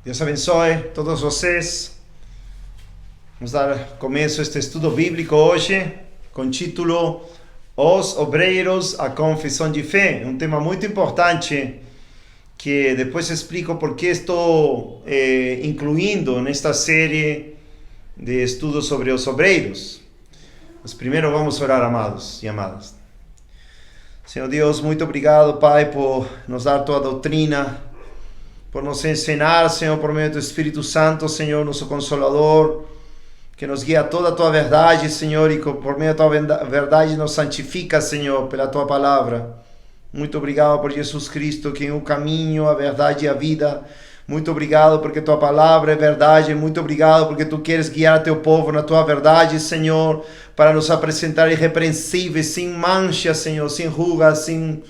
Deus abençoe todos vocês. Vamos dar começo a este estudo bíblico hoje, com o título Os Obreiros, a Confissão de Fé. Um tema muito importante, que depois explico por que estou incluindo nesta série de estudos sobre os obreiros. Mas primeiro vamos orar, amados e amadas. Senhor Deus, muito obrigado, Pai, por nos dar tua doutrina, por nos ensinar, Senhor, por meio do Espírito Santo, Senhor, nosso Consolador, que nos guia a toda a tua verdade, Senhor, e por meio da tua verdade nos santifica, Senhor, pela tua palavra. Muito obrigado por Jesus Cristo, que é o caminho, a verdade e a vida. Muito obrigado porque tua palavra é verdade. Muito obrigado porque tu queres guiar teu povo na tua verdade, Senhor, para nos apresentar irrepreensíveis, sem mancha, Senhor, sem rugas, sem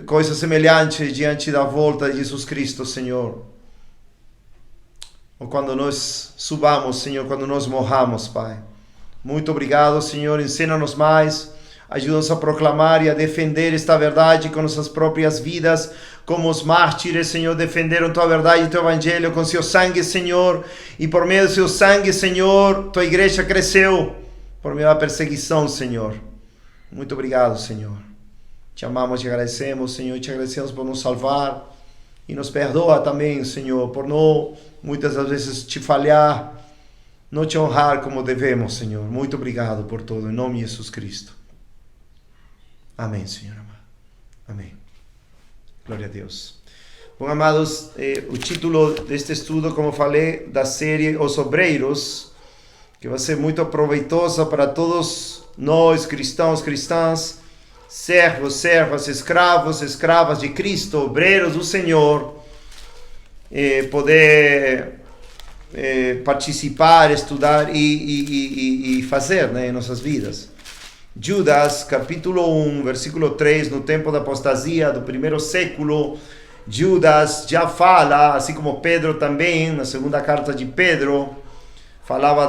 coisas semelhantes diante da volta de Jesus Cristo, Senhor. Ou quando nós subamos, Senhor, quando nós morramos, Pai. Muito obrigado, Senhor. Ensina-nos mais. Ajuda-nos a proclamar e a defender esta verdade com nossas próprias vidas, como os mártires, Senhor, defenderam tua verdade e teu evangelho com seu sangue, Senhor. E por meio do seu sangue, Senhor, tua igreja cresceu por meio da perseguição, Senhor. Muito obrigado, Senhor. Te amamos e te agradecemos, Senhor, e te agradecemos por nos salvar. E nos perdoa também, Senhor, por não, muitas das vezes, te falhar, não te honrar como devemos, Senhor. Muito obrigado por tudo, em nome de Jesus Cristo. Amém, Senhor amado. Amém. Glória a Deus. Bom, amados, o título deste estudo, como falei, da série Os Obreiros, que vai ser muito proveitosa para todos nós, cristãos, cristãs, servos, servas, escravos, escravas de Cristo, obreiros do Senhor, poder participar, estudar e fazer, né, em nossas vidas. Judas, capítulo 1, versículo 3, no tempo da apostasia do primeiro século, Judas já fala, assim como Pedro também, na segunda carta de Pedro, falava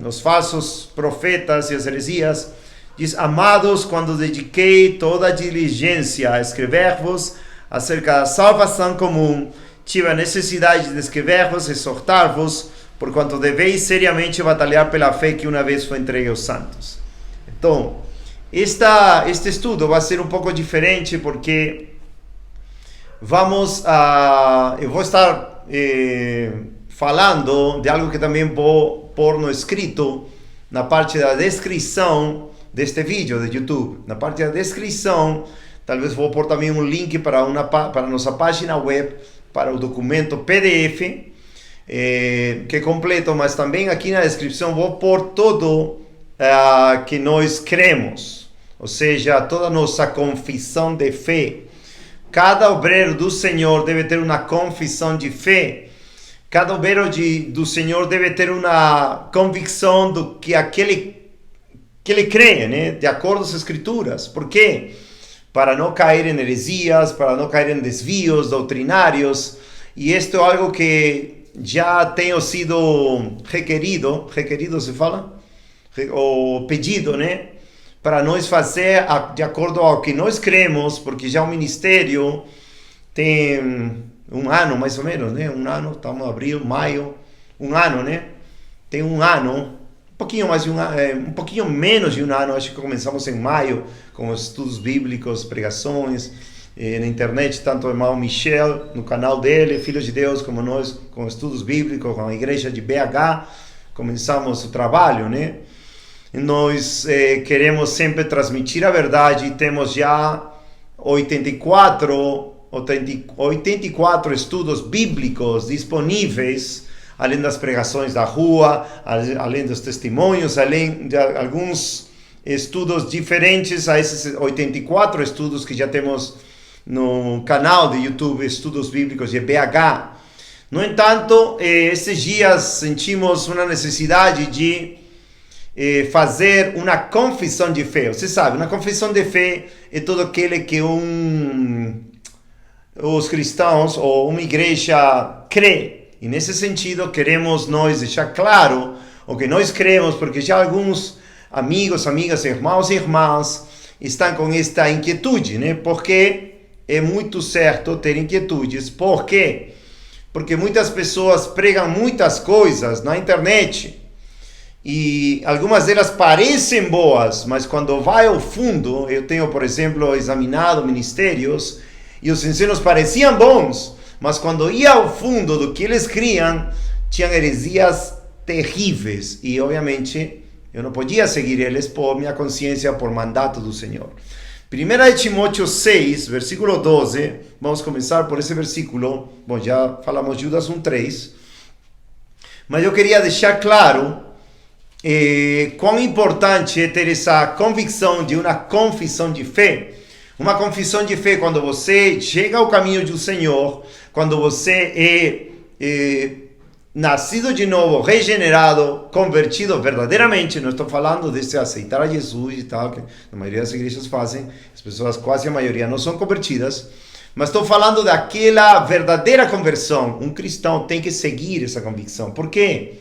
dos falsos profetas e as heresias. Diz: amados, quando dediquei toda a diligência a escrever-vos acerca da salvação comum, tive a necessidade de escrever-vos e exortar-vos, porquanto deveis seriamente batalhar pela fé que uma vez foi entregue aos santos. Então, este estudo vai ser um pouco diferente, porque eu vou estar falando de algo que também vou pôr no escrito, na parte da descrição deste vídeo de YouTube. Na parte da descrição, talvez vou pôr também um link para a nossa página web, para o documento PDF, que é completo, mas também aqui na descrição vou pôr todo que nós cremos, ou seja, toda a nossa confissão de fé. Cada obreiro do Senhor deve ter uma confissão de fé. Cada obreiro do Senhor deve ter uma convicção do que ele crê, né? De acordo com as Escrituras. Por quê? Para não cair em heresias, para não cair em desvios doutrinários. E isto é algo que já tem sido requerido se fala? O pedido, né? Para nós fazer de acordo ao que nós cremos, porque já o ministério tem um ano, mais ou menos, né? Um ano, estamos em abril, maio, um ano, né? Tem um ano, um pouquinho mais de um pouquinho menos de um ano. Acho que começamos em maio, com os estudos bíblicos, pregações, na internet, tanto o irmão Michel, no canal dele, Filhos de Deus, como nós, com estudos bíblicos, com a igreja de BH, começamos o trabalho, né? Nós queremos sempre transmitir a verdade. Temos já 84 estudos bíblicos disponíveis, além das pregações da rua, além dos testemunhos, além de alguns estudos diferentes a esses 84 estudos que já temos no canal de YouTube, Estudos Bíblicos de BH. No entanto, esses dias sentimos uma necessidade de fazer uma confissão de fé. Você sabe, uma confissão de fé é todo aquele que os cristãos ou uma igreja crê. E nesse sentido, queremos nós deixar claro o que nós cremos, porque já alguns amigos, amigas, irmãos e irmãs estão com esta inquietude, né? Porque é muito certo ter inquietudes. Por quê? porque muitas pessoas pregam muitas coisas na internet e algumas delas parecem boas, mas quando vai ao fundo, eu tenho, por exemplo, examinado ministérios e os ensinos pareciam bons, mas quando ia ao fundo do que eles criam, tinham heresias terríveis e, obviamente, eu não podia seguir eles por minha consciência, por mandato do Senhor. 1 Timóteo 6, versículo 12, vamos começar por esse versículo. Bom, já falamos Judas 1:3, mas eu queria deixar claro quão importante é ter essa convicção de uma confissão de fé. Uma confissão de fé quando você chega ao caminho do Senhor, quando você é nascido de novo, regenerado, convertido verdadeiramente. Não estou falando de se aceitar a Jesus e tal, que a maioria das igrejas fazem, as pessoas, quase a maioria, não são convertidas, mas estou falando daquela verdadeira conversão. Um cristão tem que seguir essa convicção. Por quê?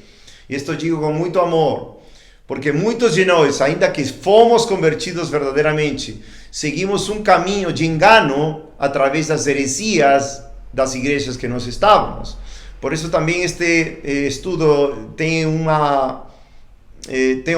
Isto digo com muito amor, porque muitos de nós, ainda que fomos convertidos verdadeiramente, seguimos um caminho de engano através das heresias das igrejas que nós estávamos. Por isso também este estudo tenho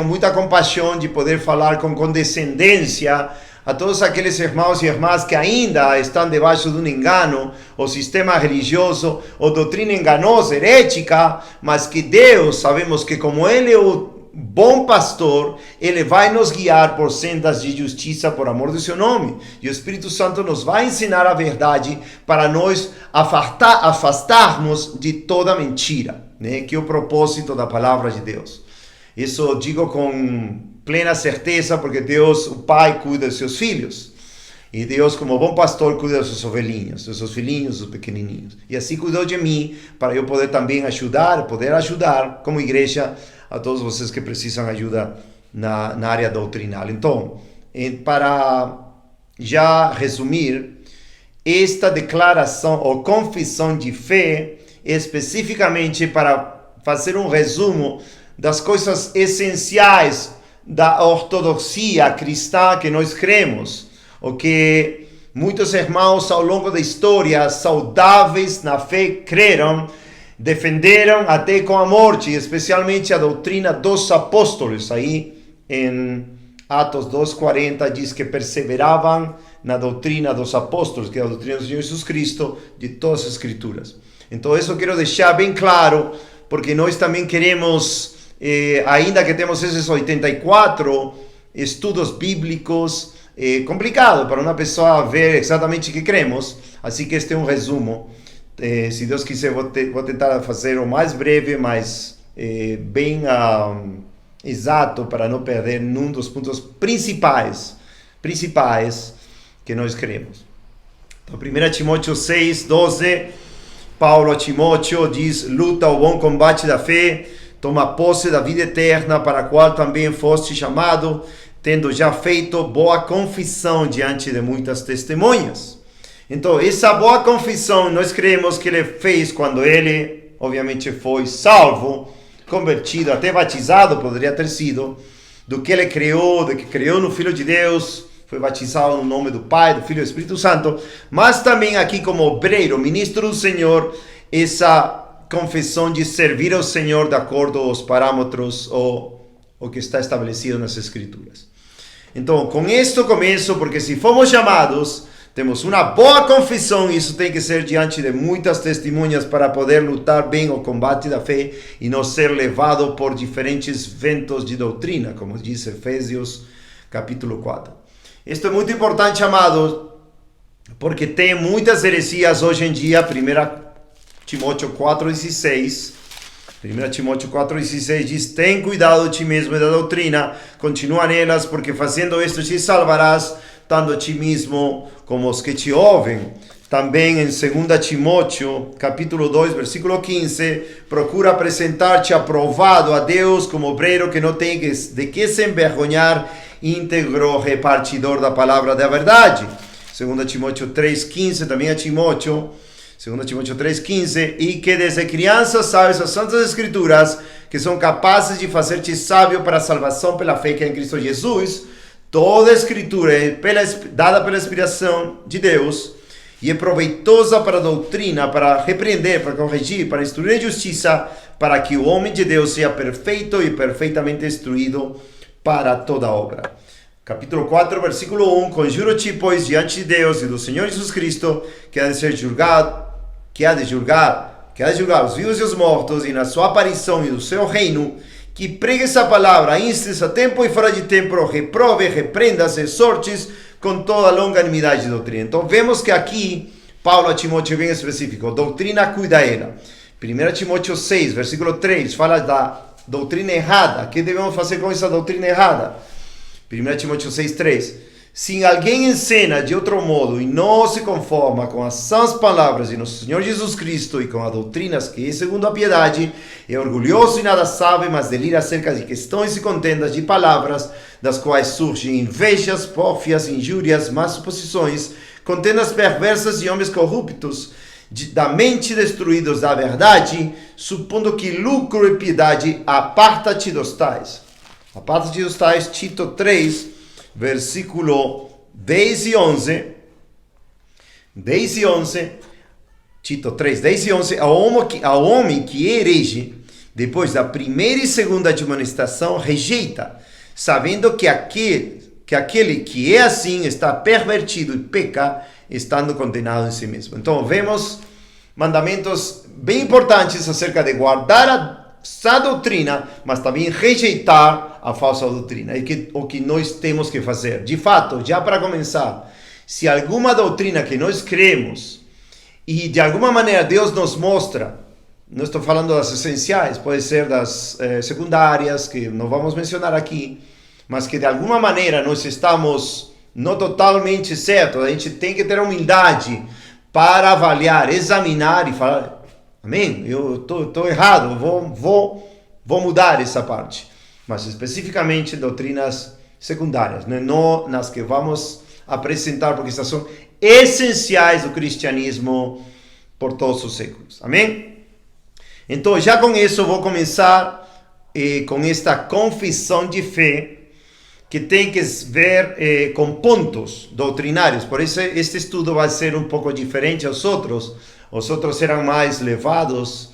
muita compaixão de poder falar com condescendência a todos aqueles irmãos e irmãs que ainda estão debaixo de um engano, ou sistema religioso, ou doutrina enganosa, herética, mas que Deus, sabemos que como Ele é o bom pastor, Ele vai nos guiar por sendas de justiça por amor do seu nome. E o Espírito Santo nos vai ensinar a verdade para nós afastarmos de toda mentira, né? Que é o propósito da palavra de Deus. Isso eu digo com plena certeza, porque Deus, o Pai, cuida dos seus filhos. E Deus, como bom pastor, cuida dos seus ovelhinhos, dos seus filhinhos, dos pequenininhos. E assim cuidou de mim, para eu poder também poder ajudar como igreja a todos vocês que precisam ajuda na área doutrinal. Então, para já resumir, esta declaração ou confissão de fé é especificamente para fazer um resumo das coisas essenciais da ortodoxia cristã que nós cremos, o que muitos irmãos ao longo da história, saudáveis na fé, creram, defenderam até com a morte, especialmente a doutrina dos apóstolos. Aí em Atos 2:40 diz que perseveravam na doutrina dos apóstolos, que é a doutrina do Senhor Jesus Cristo, de todas as escrituras. Então isso eu quero deixar bem claro, porque nós também queremos, ainda que temos esses 84 estudos bíblicos, complicado para uma pessoa ver exatamente o que cremos, assim que este é um resumo. Se Deus quiser, vou tentar fazer o mais breve, mas bem exato, para não perder num dos pontos principais que nós queremos. Então, 1 Timóteo 6, 12, Paulo a Timóteo diz: luta o bom combate da fé, toma posse da vida eterna, para a qual também foste chamado, tendo já feito boa confissão diante de muitas testemunhas. Então, essa boa confissão, nós cremos que ele fez quando ele, obviamente, foi salvo, convertido, até batizado poderia ter sido, do que ele criou, do que criou no Filho de Deus, foi batizado no nome do Pai, do Filho e do Espírito Santo, mas também aqui como obreiro, ministro do Senhor, essa confissão de servir ao Senhor de acordo aos parâmetros ou o que está estabelecido nas Escrituras. Então, com isto começo, porque se fomos chamados, temos uma boa confissão, e isso tem que ser diante de muitas testemunhas para poder lutar bem o combate da fé e não ser levado por diferentes ventos de doutrina, como diz Efésios capítulo 4. Isto é muito importante, amados, porque tem muitas heresias hoje em dia. 1 Timóteo 4,16 diz: tem cuidado de ti mesmo e da doutrina, continua nelas, porque fazendo isto te salvarás, tanto a ti mesmo como os que te ouvem. Também em 2 Timóteo, capítulo 2, versículo 15, procura apresentar-te aprovado a Deus como obreiro que não tem de que se envergonhar, íntegro, repartidor da palavra da verdade. 2 Timóteo 3,15, também a Timóteo, 2 Timóteo 3,15, e que desde criança sabes as santas escrituras, que são capazes de fazer-te sábio para a salvação pela fé que é em Cristo Jesus. Toda a escritura é dada pela inspiração de Deus e é proveitosa para a doutrina, para repreender, para corrigir, para instruir em justiça, para que o homem de Deus seja perfeito e perfeitamente instruído para toda obra. Capítulo 4, versículo 1, conjuro-te, pois, diante de Deus e do Senhor Jesus Cristo, que há de ser julgado, que há de julgar os vivos e os mortos, e na sua aparição e do seu reino, que pregue essa palavra, instes a tempo e fora de tempo, reprove, repreenda-se, exortes com toda a longanimidade de doutrina. Então vemos que aqui, Paulo a Timóteo é bem específico, doutrina cuida ela. 1 Timóteo 6, versículo 3, fala da doutrina errada. O que devemos fazer com essa doutrina errada? 1 Timóteo 6,3. Se alguém ensina de outro modo e não se conforma com as sãs palavras de nosso Senhor Jesus Cristo e com as doutrinas que é segundo a piedade, é orgulhoso e nada sabe, mas delira acerca de questões e contendas de palavras, das quais surgem invejas, pórfias, injúrias, más suposições, contendas perversas de homens corruptos, da mente destruídos da verdade, supondo que lucro e piedade, aparta-te dos tais. Aparta-te dos tais, Tito 3, versículo 10 e 11. 10 e 11. Tito 3, 10 e 11. Ao homem que é herege, depois da primeira e segunda admoestação, rejeita, sabendo que aquele que é assim está pervertido e peca, estando condenado em si mesmo. Então, vemos mandamentos bem importantes acerca de guardar a sã doutrina, mas também rejeitar a falsa doutrina. É o que nós temos que fazer. De fato, já para começar, se alguma doutrina que nós cremos e de alguma maneira Deus nos mostra, não estou falando das essenciais, pode ser das secundárias, que não vamos mencionar aqui, mas que de alguma maneira nós estamos não totalmente certos, a gente tem que ter humildade para avaliar, examinar e falar, amém, eu estou errado, vou mudar essa parte. Mas especificamente doutrinas secundárias, não nas que vamos apresentar, porque essas são essenciais do cristianismo por todos os séculos. Amém? Então, já com isso, vou começar com esta confissão de fé, que tem que ver com pontos doutrinários. Por isso, este estudo vai ser um pouco diferente aos outros. Os outros serão mais levados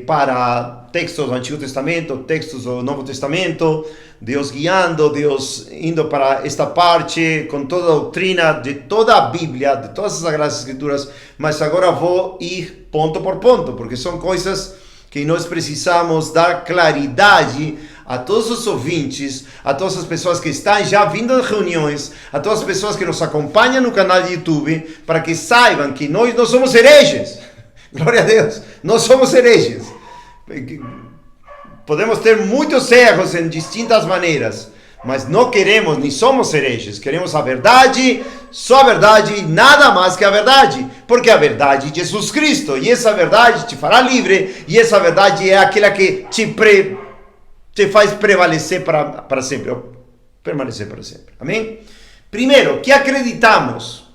para textos do Antigo Testamento, textos do Novo Testamento, Deus guiando, Deus indo para esta parte com toda a doutrina de toda a Bíblia, de todas as Sagradas Escrituras, mas agora vou ir ponto por ponto, porque são coisas que nós precisamos dar claridade a todos os ouvintes, a todas as pessoas que estão já vindo às reuniões, a todas as pessoas que nos acompanham no canal de YouTube, para que saibam que nós não somos hereges. Glória a Deus, nós somos hereges. Podemos ter muitos erros em distintas maneiras, mas não queremos, nem somos hereges. Queremos a verdade, só a verdade, nada mais que a verdade. Porque a verdade é Jesus Cristo, e essa verdade te fará livre, e essa verdade é aquela que te faz prevalecer para sempre, ou permanecer para sempre. Amém? Primeiro, que acreditamos?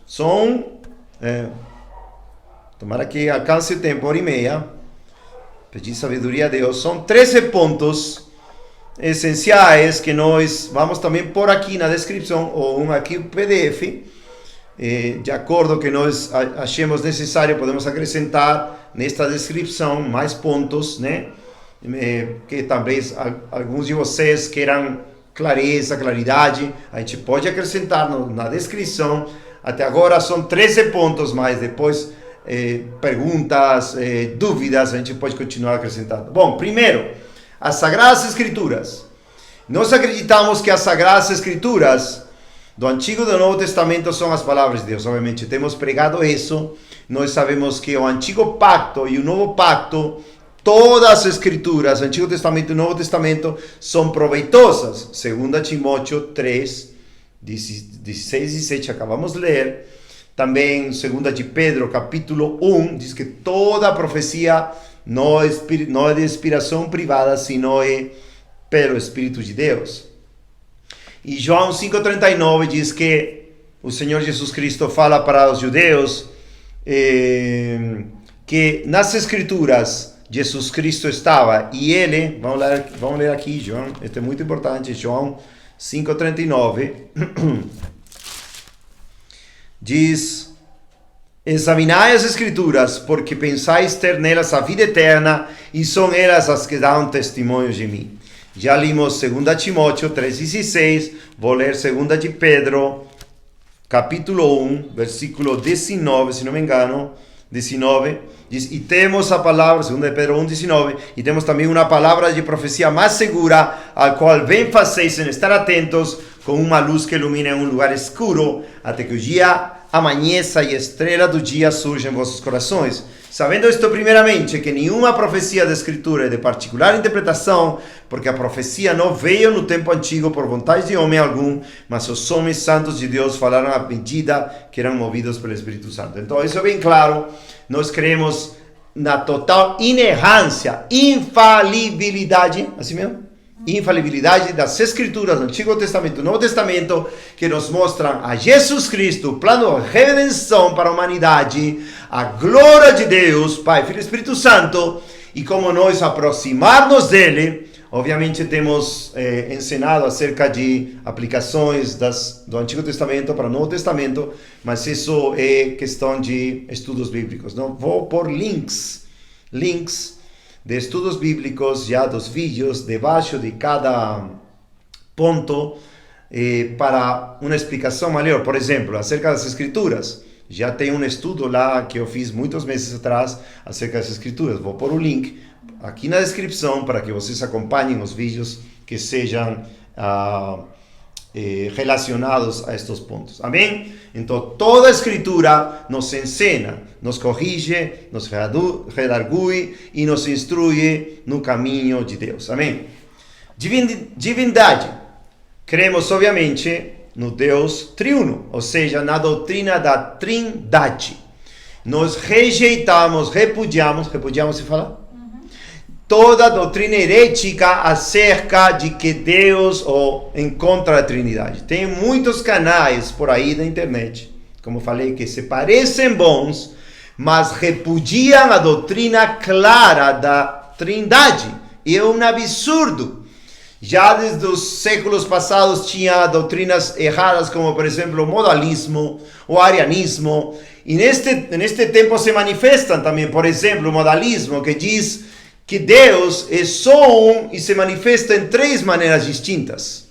Tomara que alcance o tempo, hora e meia. Pedir sabedoria a Deus. São 13 pontos essenciais que nós vamos também pôr aqui na descrição, ou aqui no PDF. De acordo com que nós achemos necessário, podemos acrescentar nesta descrição mais pontos, né? Que talvez alguns de vocês queiram clareza, claridade, a gente pode acrescentar na descrição. Até agora são 13 pontos, mas depois perguntas, dúvidas, a gente pode continuar acrescentando. Bom, primeiro, as Sagradas Escrituras. Nós acreditamos que as Sagradas Escrituras do Antigo e do Novo Testamento são as palavras de Deus. Obviamente, temos pregado isso. Nós sabemos que o Antigo Pacto e o Novo Pacto, todas as Escrituras, Antigo Testamento e Novo Testamento, são proveitosas. 2 Timóteo 3, 16 e 17, acabamos de ler. Também 2 de Pedro, capítulo 1, diz que toda a profecia não é de inspiração privada, sino é pelo Espírito de Deus. E João 5,39 diz que o Senhor Jesus Cristo fala para os judeus que nas Escrituras Jesus Cristo estava, e ele, vamos ler aqui, João, este é muito importante, João 5,39, diz, Examinai as Escrituras, porque pensais ter nelas a vida eterna, e são elas as que dão testemunho de mim. Já limos 2 Timóteo 3,16, vou ler 2 de Pedro, capítulo 1, versículo 19, se não me engano, 19, diz, e temos a palavra, 2 de Pedro 1, 19, e temos também uma palavra de profecia mais segura, a qual bem faceis em estar atentos, com uma luz que ilumina em um lugar escuro, até que o dia amanheça e a estrela do dia surja em vossos corações. Sabendo isto primeiramente, que nenhuma profecia da Escritura é de particular interpretação, porque a profecia não veio no tempo antigo por vontade de homem algum, mas os homens santos de Deus falaram à medida que eram movidos pelo Espírito Santo. Então isso é bem claro, nós cremos na total inerrância, infalibilidade, assim mesmo? Infalibilidade das Escrituras do Antigo Testamento e Novo Testamento, que nos mostram a Jesus Cristo, o plano de redenção para a humanidade, a glória de Deus, Pai, Filho e Espírito Santo, e como nós aproximarmos dele. Obviamente temos ensinado acerca de aplicações do Antigo Testamento para o Novo Testamento, mas isso é questão de estudos bíblicos. Não vou pôr links de estudos bíblicos, já dos vídeos, debaixo de cada ponto, para uma explicação melhor. Por exemplo, acerca das Escrituras, já tem um estudo lá que eu fiz muitos meses atrás, acerca das Escrituras. Vou pôr o link aqui na descrição, para que vocês acompanhem os vídeos que sejam relacionados a estes pontos. Amém? Então, toda a Escritura nos ensina, nos corrige, nos redargui e nos instrui no caminho de Deus. Amém? Divindade. Cremos, obviamente, no Deus triuno, ou seja, na doutrina da Trindade. Nós repudiamos se fala? Toda a doutrina herética acerca de que Deus ou em contra da Trindade. Tem muitos canais por aí na internet, como falei, que se parecem bons, mas repudiam a doutrina clara da Trindade. E é um absurdo. Já desde os séculos passados tinha doutrinas erradas, como por exemplo o modalismo, o arianismo. E neste tempo se manifestam também, por exemplo, o modalismo, que diz que Deus é só um e se manifesta em 3 maneiras distintas.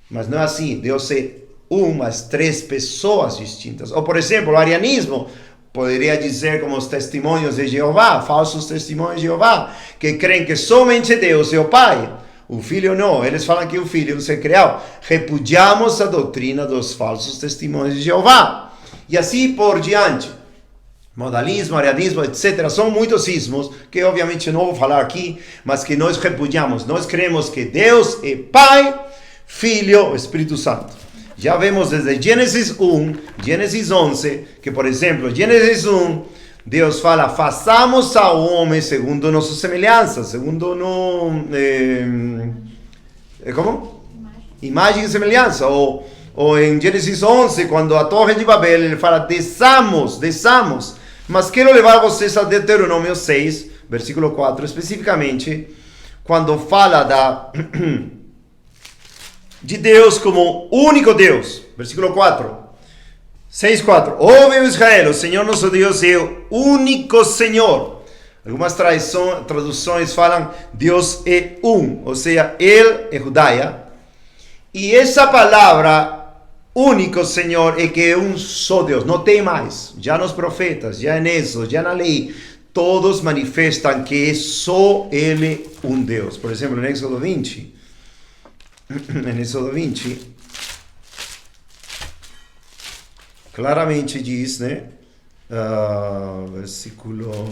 Mas não é assim. Deus é um, mas 3 pessoas distintas. Ou, por exemplo, o arianismo poderia dizer como os testemunhos de Jeová, falsos testemunhos de Jeová, que creem que somente Deus é o Pai. O Filho não. Eles falam que o Filho é um ser criado. Repudiamos a doutrina dos falsos testemunhos de Jeová. E assim por diante. Modalismo, arianismo, etc. São muitos ismos que obviamente não vou falar aqui, mas que nós repudiamos. Nós cremos que Deus é Pai, Filho, Espírito Santo. Já vemos desde Gênesis 1, Gênesis 11, que por exemplo, Gênesis 1, Deus fala, façamos ao homem segundo nossa semelhança, segundo como? Imagem e semelhança. Ou em Gênesis 11, quando a Torre de Babel, ele fala, desçamos. Mas quero levar vocês a Deuteronômio 6, versículo 4, especificamente, quando fala de Deus como único Deus. Versículo 4. 6:4. Ouve Israel, o Senhor nosso Deus é o único Senhor. Algumas traduções falam Deus é um, ou seja, Ele é Judaia. E essa palavra único Senhor é que é um só Deus, não tem mais. Já nos profetas, já em Êxodo, já na lei, todos manifestam que é só Ele um Deus. Por exemplo, em Êxodo 20, claramente diz, né? Versículo...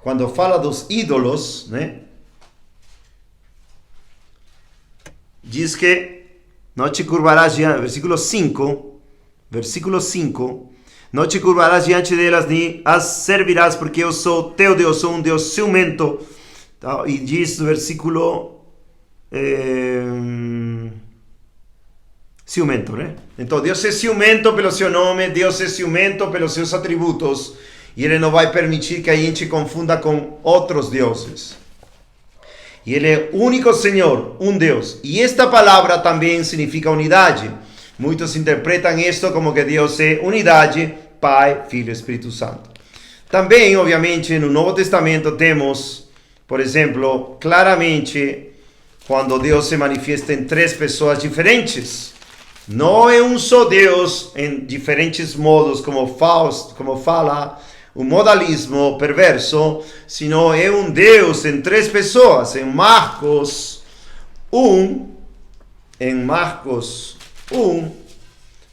Quando fala dos ídolos, né? Diz que não te curvarás diante, versículo 5, não te curvarás diante delas, nem as servirás, porque eu sou teu Deus, sou um Deus ciumento. E diz no versículo ciumento, né? Então Deus é ciumento pelo seu nome, Deus é ciumento pelos seus atributos, e Ele não vai permitir que a gente confunda com outros deuses. E Ele é o único Senhor, um Deus. E esta palavra também significa unidade. Muitos interpretam isto como que Deus é unidade, Pai, Filho e Espírito Santo. Também, obviamente, no Novo Testamento temos, por exemplo, claramente, quando Deus se manifesta em três pessoas diferentes. Não é um só Deus em diferentes modos, como fala o modalismo perverso, sino é um Deus em três pessoas. Em Marcos 1,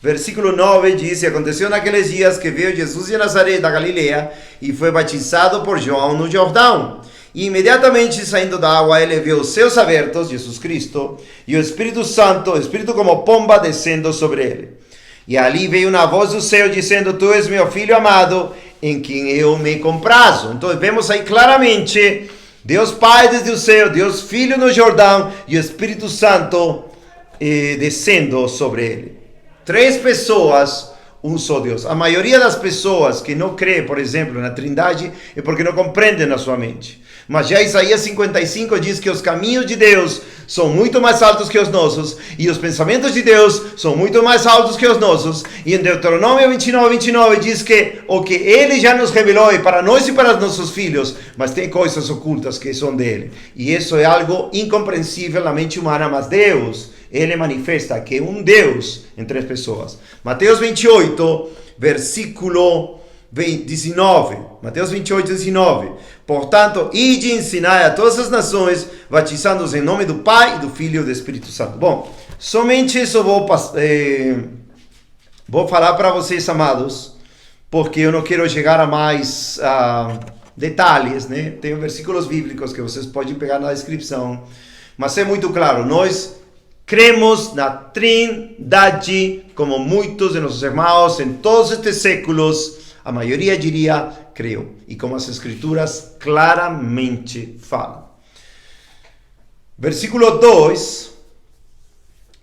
versículo 9 diz: E aconteceu naqueles dias que veio Jesus de Nazaré da Galileia e foi batizado por João no Jordão. E imediatamente saindo da água ele viu os céus abertos, Jesus Cristo, e o Espírito Santo, o Espírito como pomba descendo sobre ele. E ali veio uma voz do céu dizendo: Tu és meu filho amado, em quem eu me comprazo. Então vemos aí claramente Deus Pai desde o céu, Deus Filho no Jordão e o Espírito Santo descendo sobre ele. Três pessoas, um só Deus. A maioria das pessoas que não crê, por exemplo, na Trindade é porque não compreendem na sua mente. Mas já Isaías 55 diz que os caminhos de Deus são muito mais altos que os nossos, e os pensamentos de Deus são muito mais altos que os nossos. E em Deuteronômio 29 diz que o que Ele já nos revelou é para nós e para os nossos filhos, mas tem coisas ocultas que são dele. E isso é algo incompreensível na mente humana, mas Deus, Ele manifesta que é um Deus em três pessoas. Mateus 28, versículo 19. Mateus 28, 19. Portanto, ide e ensinai a todas as nações, batizando-os em nome do Pai, do Filho e do Espírito Santo. Bom, somente isso vou falar para vocês, amados, porque eu não quero chegar a mais detalhes, né? Tem versículos bíblicos que vocês podem pegar na descrição, mas é muito claro, nós cremos na Trindade, como muitos de nossos irmãos em todos estes séculos. A maioria diria, creio. E como as escrituras claramente falam. Versículo 2,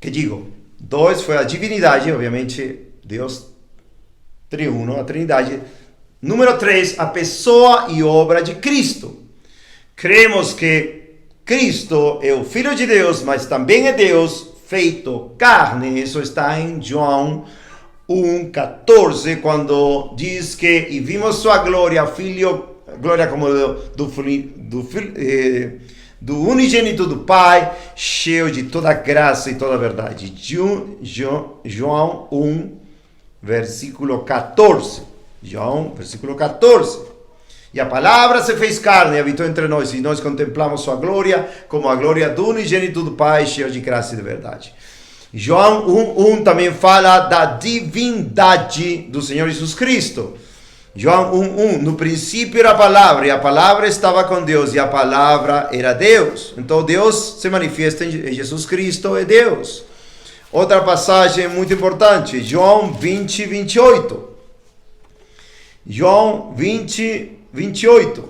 que digo, 2 foi a divindade, obviamente, Deus triuno, a Trindade. Número 3, a pessoa e obra de Cristo. Cremos que Cristo é o Filho de Deus, mas também é Deus feito carne. Isso está em João 1,14, quando diz que e vimos sua glória, filho, glória como do unigênito do Pai, cheio de toda graça e toda verdade. João 1, versículo 14. João, versículo 14. E a palavra se fez carne e habitou entre nós, e nós contemplamos sua glória como a glória do unigênito do Pai, cheio de graça e de verdade. João 1,1 também fala da divindade do Senhor Jesus Cristo. João 1,1, no princípio era a palavra, e a palavra estava com Deus, e a palavra era Deus. Então Deus se manifesta em Jesus Cristo, é Deus. Outra passagem muito importante, João 20, 28. João 20, 28.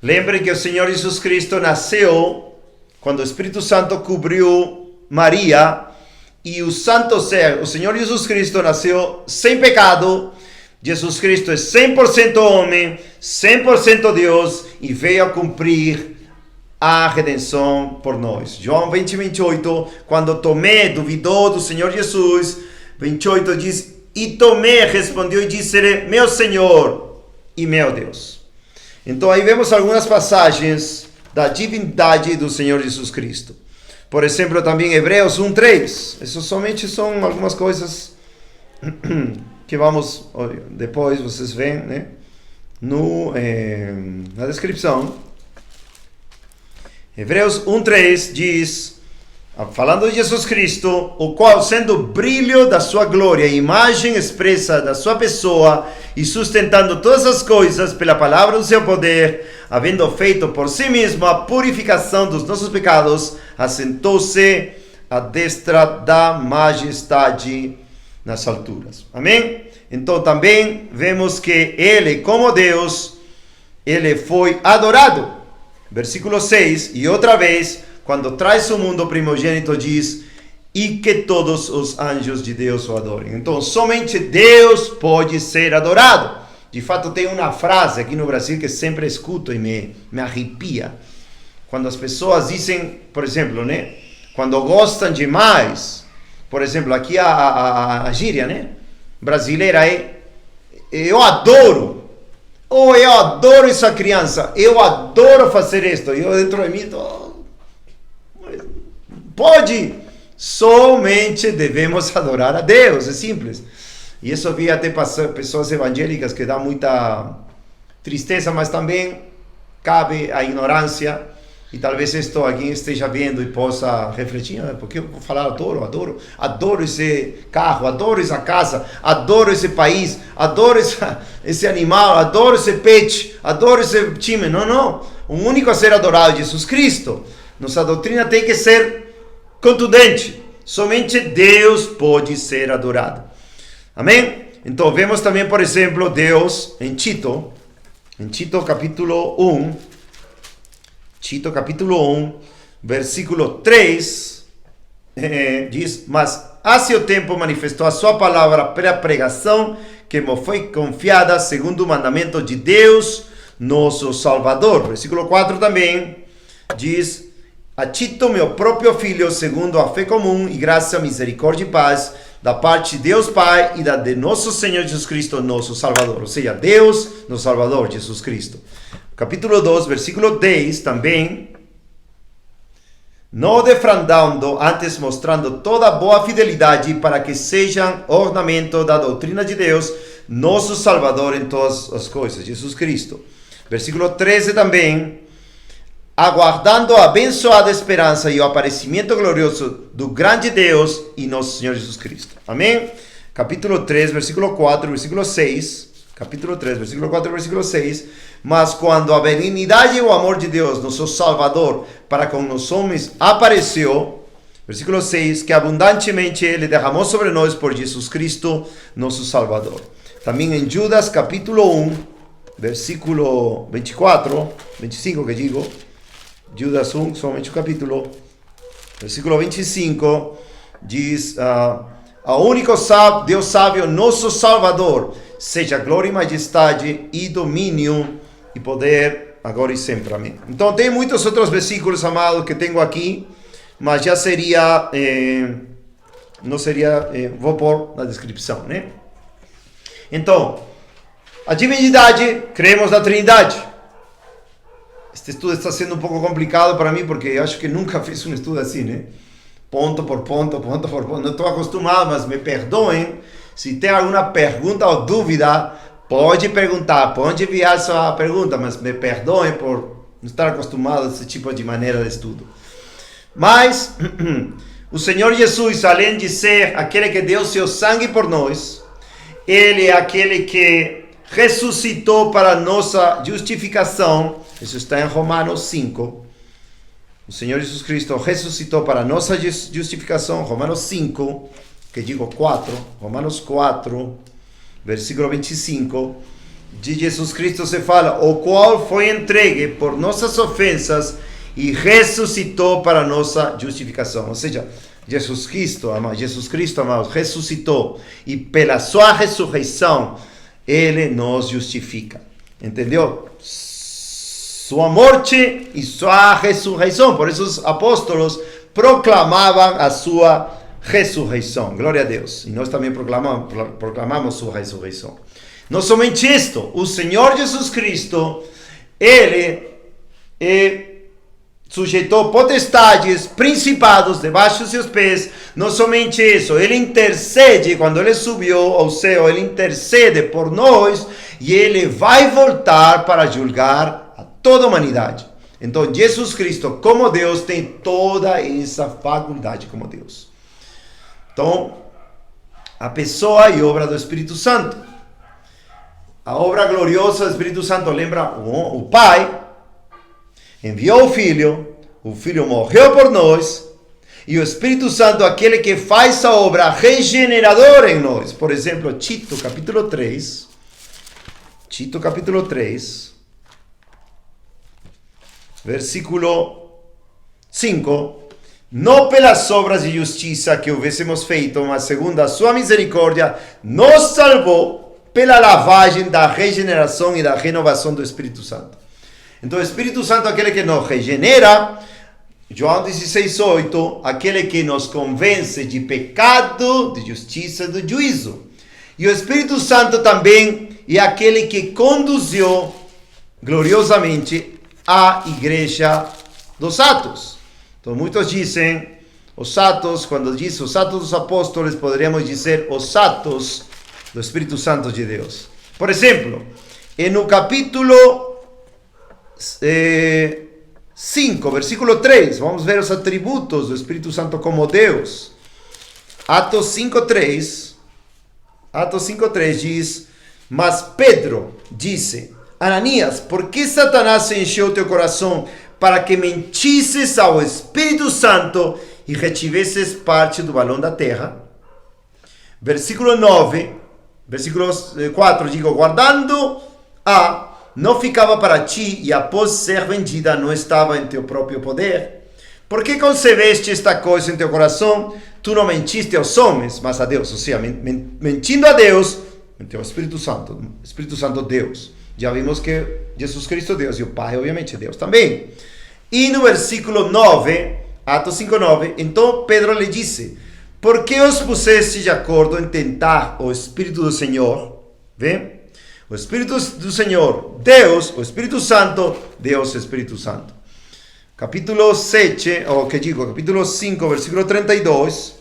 Lembrem que o Senhor Jesus Cristo nasceu quando o Espírito Santo cobriu Maria, e o Santo Ser, o Senhor Jesus Cristo nasceu sem pecado. Jesus Cristo é 100% homem, 100% Deus, e veio a cumprir a redenção por nós. João 20, 28, quando Tomé duvidou do Senhor Jesus, 28 diz: E Tomé respondeu e disse-lhe: Meu Senhor e meu Deus. Então aí vemos algumas passagens da divindade do Senhor Jesus Cristo. Por exemplo, também Hebreus 1:3. Isso somente são algumas coisas que vamos, depois vocês veem, né? Na descrição. Hebreus 1:3 diz, falando de Jesus Cristo, o qual, sendo o brilho da sua glória, imagem expressa da sua pessoa, e sustentando todas as coisas pela palavra do seu poder, havendo feito por si mesmo a purificação dos nossos pecados, assentou-se à destra da majestade nas alturas. Amém? Então também vemos que ele, como Deus, ele foi adorado. Versículo 6, e outra vez, quando traz o mundo primogênito, diz, e que todos os anjos de Deus o adorem. Então, somente Deus pode ser adorado. De fato, tem uma frase aqui no Brasil que sempre escuto e me arrepia. quando as pessoas dizem, por exemplo, né? Quando gostam demais, por exemplo, aqui a gíria, né? Brasileira é eu adoro. Oh, eu adoro essa criança. Eu adoro fazer isto. Eu dentro de mim pode. Somente devemos adorar a Deus. É simples. E isso eu vi até pessoas evangélicas que dá muita tristeza, mas também cabe a ignorância. E talvez isto alguém esteja vendo e possa refletir, porque eu vou falar adoro esse carro, adoro essa casa, adoro esse país, adoro esse animal, adoro esse peixe, adoro esse time. Não. O único a ser adorado é Jesus Cristo. Nossa doutrina tem que ser contundente. Somente Deus pode ser adorado. Amém? Então vemos também, por exemplo, Deus em Tito capítulo 1, Tito capítulo 1, versículo 3, diz: mas há seu tempo manifestou a sua palavra pela pregação que me foi confiada segundo o mandamento de Deus, nosso Salvador. Versículo 4 também diz: a Tito, meu próprio filho, segundo a fé comum e graça, misericórdia e paz, da parte de Deus Pai e da de nosso Senhor Jesus Cristo, nosso Salvador. Ou seja, Deus, nosso Salvador, Jesus Cristo. Capítulo 2, versículo 10 também. Não defraudando, antes mostrando toda boa fidelidade para que sejam ornamento da doutrina de Deus, nosso Salvador em todas as coisas, Jesus Cristo. Versículo 13 também. Aguardando a abençoada esperança e o aparecimento glorioso do grande Deus e nosso Senhor Jesus Cristo. Amém? Capítulo 3, versículo 4, versículo 6. Capítulo 3, versículo 4, versículo 6. Mas quando a benignidade e o amor de Deus, nosso Salvador, para com os homens apareceu, versículo 6, que abundantemente Ele derramou sobre nós por Jesus Cristo, nosso Salvador. Também em Judas, capítulo 1, versículo 25 que digo, Judas 1, somente o capítulo, versículo 25, diz: ao único Deus sábio, nosso Salvador, seja glória e majestade e domínio e poder agora e sempre. Amém. Então tem muitos outros versículos, amados, que tenho aqui, mas já seria, não seria, vou pôr na descrição, né? Então, a divindade, cremos na Trindade. Este estudo está sendo um pouco complicado para mim, porque eu acho que nunca fiz um estudo assim, né? Ponto por ponto. Não estou acostumado, mas me perdoem. Se tem alguma pergunta ou dúvida, pode perguntar, pode enviar sua pergunta, mas me perdoem por não estar acostumado a esse tipo de maneira de estudo. Mas, o Senhor Jesus, além de ser aquele que deu seu sangue por nós, Ele é aquele que ressuscitou para nossa justificação. Isso está em Romanos 5. O Senhor Jesus Cristo ressuscitou para nossa justificação. Romanos 5, que digo 4. Romanos 4, versículo 25. De Jesus Cristo se fala: o qual foi entregue por nossas ofensas e ressuscitou para nossa justificação. Ou seja, Jesus Cristo, amados, ressuscitou. E pela sua ressurreição, Ele nos justifica. Entendeu? Sua morte e sua ressurreição. Por isso os apóstolos proclamavam a sua ressurreição. Glória a Deus. E nós também proclamamos sua ressurreição. Não somente isto. O Senhor Jesus Cristo, Ele sujeitou potestades, principados debaixo dos seus pés. Não somente isso. Ele intercede, quando Ele subiu ao céu, Ele intercede por nós. E Ele vai voltar para julgar toda a humanidade. Então, Jesus Cristo, como Deus, tem toda essa faculdade como Deus. Então, a pessoa e obra do Espírito Santo. A obra gloriosa do Espírito Santo lembra o Pai, enviou o Filho morreu por nós, e o Espírito Santo, aquele que faz a obra regeneradora em nós. Por exemplo, Tito capítulo 3, versículo 5. Não pelas obras de justiça que houvessemos feito, mas segundo a sua misericórdia, nos salvou pela lavagem da regeneração e da renovação do Espírito Santo. Então o Espírito Santo é aquele que nos regenera. João 16:8, aquele que nos convence de pecado, de justiça e do juízo. E o Espírito Santo também é aquele que conduziu gloriosamente a igreja dos Atos. Então muitos dizem, os Atos, quando diz os Atos dos Apóstolos, poderíamos dizer os Atos do Espírito Santo de Deus. Por exemplo, no capítulo 5, versículo 3, vamos ver os atributos do Espírito Santo como Deus. Atos 5:3 diz: mas Pedro disse, Ananias, por que Satanás encheu teu coração para que mentisses ao Espírito Santo e retivesses parte do valor da terra? Versículo 4, digo, guardando não ficava para ti, e após ser vendida não estava em teu próprio poder. Por que concebeste esta coisa em teu coração? Tu não mentiste aos homens, mas a Deus. Ou seja, mentindo a Deus, mentiu ao Espírito Santo Deus. Já vimos que Jesus Cristo é Deus, e o Pai obviamente é Deus também. E no versículo 9, Atos 5:9, então Pedro lhe disse, por que os puseste de acordo em tentar o Espírito do Senhor? Vê? O Espírito do Senhor, Deus, o Espírito Santo, Deus, Espírito Santo. Capítulo 5, versículo 32.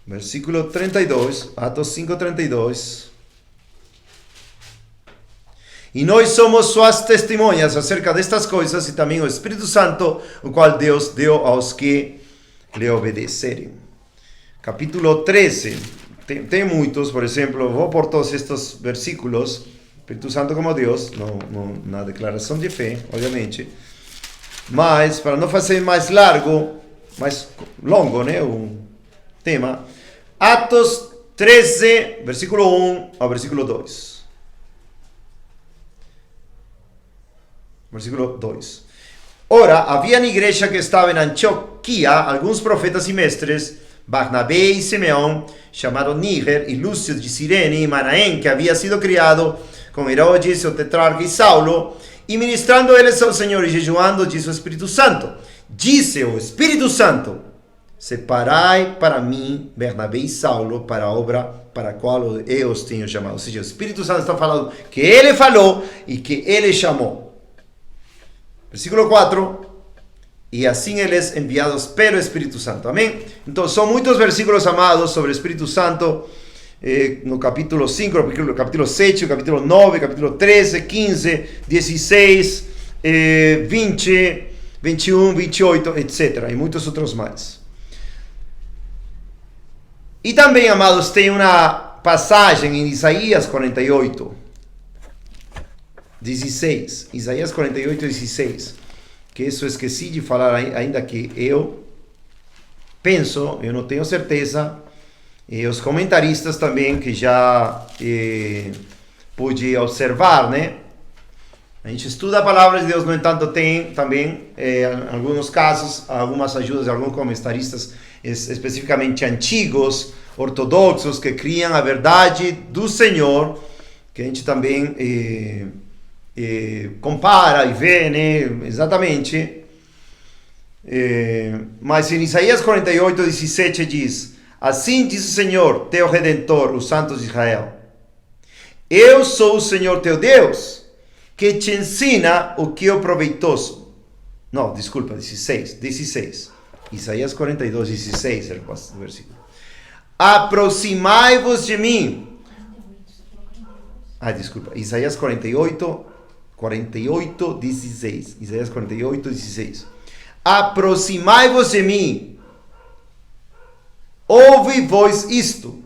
Versículo 32, Atos 5:32. E nós somos suas testemunhas acerca destas coisas, e também o Espírito Santo, o qual Deus deu aos que lhe obedecerem. Capítulo 13. Tem muitos, por exemplo, vou por todos estes versículos, Espírito Santo como Deus, na declaração de fé, obviamente, mas para não fazer mais longo, né, o tema, Atos 13, versículo 1 ao versículo 2. Versículo 2. Ora, havia na igreja que estava em Antioquia alguns profetas e mestres, Barnabé e Simeão, chamado Níger, e Lúcio de Cirene, e Manaém, que havia sido criado com Herodes, o tetrarca, e Saulo, e ministrando eles ao Senhor e jejuando, disse o Espírito Santo. Disse o Espírito Santo, separai para mim Barnabé e Saulo para a obra para a qual eu os tenho chamado. Ou seja, o Espírito Santo está falando que ele falou e que ele chamou. Versículo 4. E assim eles enviados pelo Espírito Santo. Amém? Então são muitos versículos, amados, sobre o Espírito Santo. No capítulo 5, no capítulo 7, no capítulo 9, capítulo 13, 15, 16, 20, 21, 28, etc. E muitos outros mais. E também, amados, tem uma passagem em Isaías 48, 16. Isaías 48, 16. Que isso eu esqueci de falar, ainda que eu penso, eu não tenho certeza, e os comentaristas também, que já pude observar, né? A gente estuda a palavra de Deus, no entanto, tem também, em alguns casos, algumas ajudas de alguns comentaristas, especificamente antigos, ortodoxos, que criam a verdade do Senhor, que a gente também compara e vê, né, exatamente. Mas em Isaías 48, 17 diz: assim diz o Senhor, teu Redentor, os santos de Israel: eu sou o Senhor teu Deus, que te ensina o que é proveitoso. Não, desculpa, 16. Isaías 42, 16 era o versículo. Aproximai-vos de mim. Desculpa, Isaías 48, 16. Isaías 48, 16. Aproximai-vos de mim. Ouve vós isto.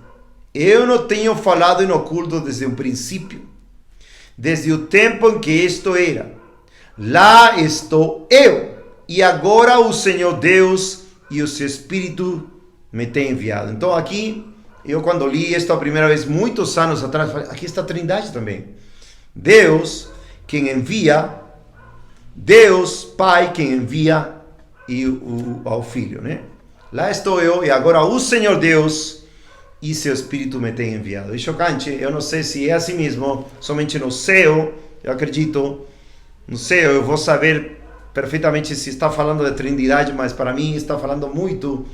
Eu não tenho falado em oculto desde o princípio, desde o tempo em que isto era. Lá estou eu, e agora o Senhor Deus e o seu Espírito me tem enviado. Então aqui, eu quando li isto a primeira vez, muitos anos atrás, falei, aqui está a Trindade também. Deus, quem envia, Deus, Pai, quem envia, e ao Filho, né? Lá estou eu, e agora o Senhor Deus e seu Espírito me tem enviado. É chocante, eu não sei se é assim mesmo, somente no céu, eu acredito, Não sei, eu vou saber perfeitamente se está falando de trindade, mas para mim está falando muito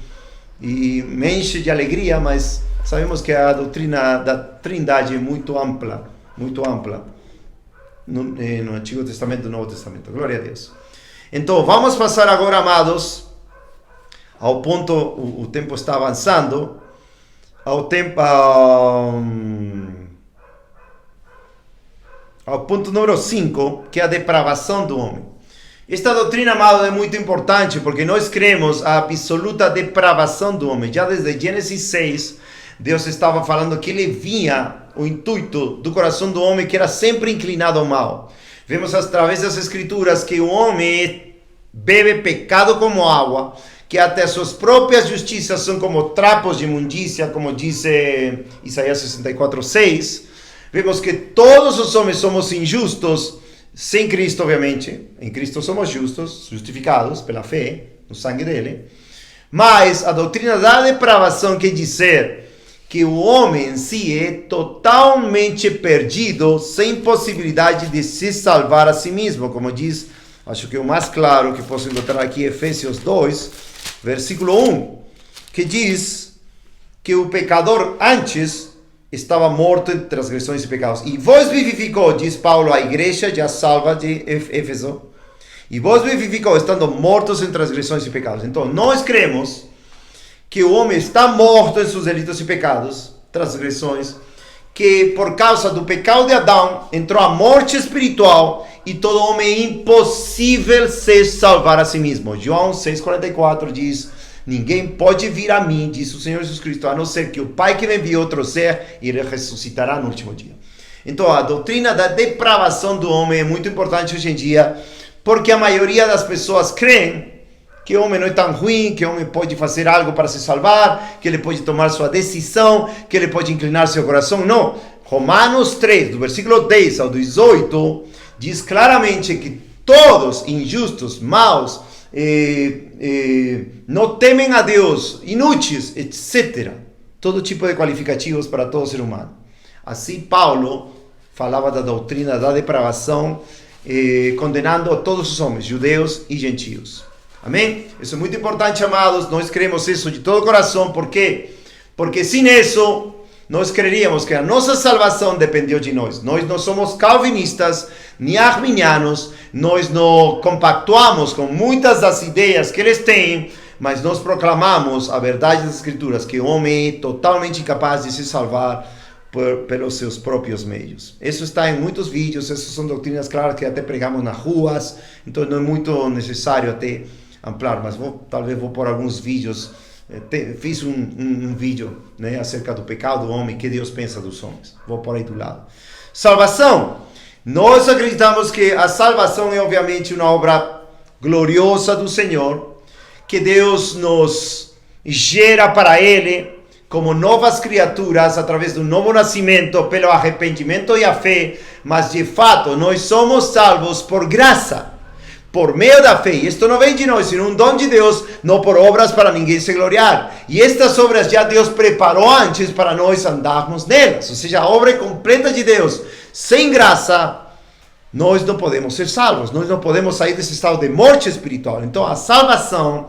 e me enche de alegria, mas sabemos que a doutrina da trindade é muito ampla no Antigo Testamento e no Novo Testamento. Glória a Deus. Então, vamos passar agora, amados, ao ponto, o tempo está avançando, ao ponto número 5, que é a depravação do homem. Esta doutrina, amado, é muito importante porque nós cremos a absoluta depravação do homem. Já desde Gênesis 6, Deus estava falando que ele vinha, o intuito do coração do homem que era sempre inclinado ao mal. Vemos através das escrituras que o homem bebe pecado como água, que até suas próprias justiças são como trapos de imundícia, como diz Isaías 64:6. Vemos que todos os homens somos injustos, sem Cristo, obviamente. Em Cristo somos justos, justificados pela fé, no sangue dele. Mas a doutrina da depravação quer dizer que o homem em si é totalmente perdido, sem possibilidade de se salvar a si mesmo. Como diz, acho que o mais claro que posso encontrar aqui, Efésios 2, versículo 1, que diz que o pecador antes estava morto em transgressões e pecados. E vos vivificou, diz Paulo à igreja já salva de Éfeso. E vos vivificou, estando mortos em transgressões e pecados. Então, nós cremos que o homem está morto em seus delitos e pecados, transgressões, que por causa do pecado de Adão, entrou a morte espiritual e todo homem é impossível se salvar a si mesmo. João 6,44 diz: ninguém pode vir a mim, diz o Senhor Jesus Cristo, a não ser que o Pai que me enviou trouxer e ele ressuscitará no último dia. Então, a doutrina da depravação do homem é muito importante hoje em dia, porque a maioria das pessoas creem que o homem não é tão ruim, que o homem pode fazer algo para se salvar, que ele pode tomar sua decisão, que ele pode inclinar seu coração. Não. Romanos 3, do versículo 10 ao 18, diz claramente que todos injustos, maus, não temem a Deus, inúteis, etc. Todo tipo de qualificativos para todo ser humano. Assim, Paulo falava da doutrina da depravação, condenando a todos os homens, judeus e gentios. Amém? Isso é muito importante, amados. Nós cremos isso de todo o coração. Por quê? Porque sem isso, nós creríamos que a nossa salvação dependeu de nós. Nós não somos calvinistas, nem arminianos. Nós não compactuamos com muitas das ideias que eles têm, mas nós proclamamos a verdade das Escrituras, que o homem é totalmente incapaz de se salvar pelos seus próprios meios. Isso está em muitos vídeos, essas são doutrinas claras que até pregamos nas ruas, então não é muito necessário até ampliar, mas talvez vou pôr alguns vídeos. Fiz um vídeo, né, acerca do pecado do homem, que Deus pensa dos homens. Vou pôr aí do lado. Salvação. Nós acreditamos que a salvação é obviamente uma obra gloriosa do Senhor, que Deus nos gera para Ele como novas criaturas através do novo nascimento, pelo arrependimento e a fé, mas de fato nós somos salvos por graça, por meio da fé. Isto não vem de nós, sino um dom de Deus, não por obras para ninguém se gloriar. E estas obras já Deus preparou antes para nós andarmos nelas. Ou seja, a obra é completa de Deus. Sem graça, nós não podemos ser salvos. Nós não podemos sair desse estado de morte espiritual. Então, a salvação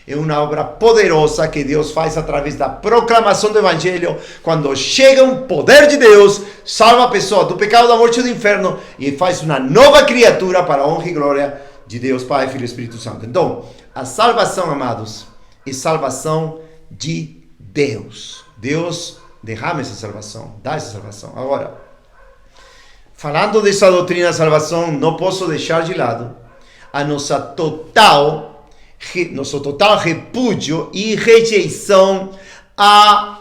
é uma obra poderosa que Deus faz através da proclamação do Evangelho. Quando chega um poder de Deus, salva a pessoa do pecado, da morte e do inferno e faz uma nova criatura para a honra e glória de Deus, Pai, Filho e Espírito Santo. Então, a salvação, amados, é salvação de Deus. Deus derrama essa salvação, dá essa salvação. Agora, falando dessa doutrina da salvação, não posso deixar de lado a nosso total repúdio e rejeição à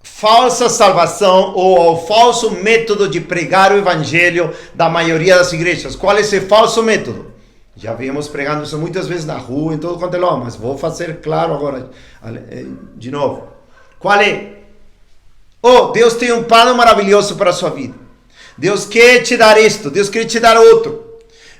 falsa salvação ou ao falso método de pregar o evangelho da maioria das igrejas. Qual é esse falso método? Já viemos pregando isso muitas vezes na rua, em todo quanto é lugar, mas vou fazer claro agora, de novo. Qual é? Oh, Deus tem um plano maravilhoso para a sua vida. Deus quer te dar isto, Deus quer te dar outro.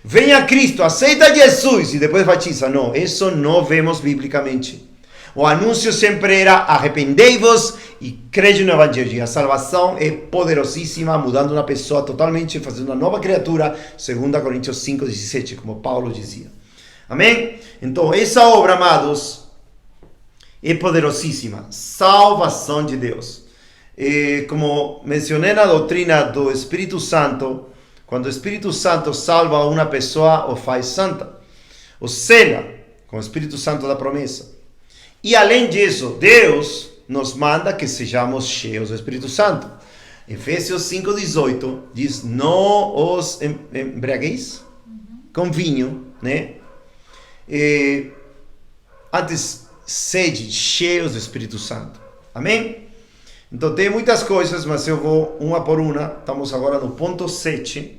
Venha a Cristo, aceita Jesus e depois batiza. Não, isso não vemos biblicamente. O anúncio sempre era: arrependei-vos e crede no Evangelho. A salvação é poderosíssima, mudando uma pessoa totalmente, fazendo uma nova criatura, 2 Coríntios 5:17, como Paulo dizia. Amém? Então, essa obra, amados, é poderosíssima. Salvação de Deus. E, como mencionei na doutrina do Espírito Santo, quando o Espírito Santo salva uma pessoa, o faz santa, o sela com o Espírito Santo da promessa. E além disso, Deus nos manda que sejamos cheios do Espírito Santo. Efésios 5:18 diz: não os embriagueis com vinho, né? Antes, sede cheios do Espírito Santo. Amém? Então tem muitas coisas, mas eu vou uma por uma. Estamos agora no ponto 7.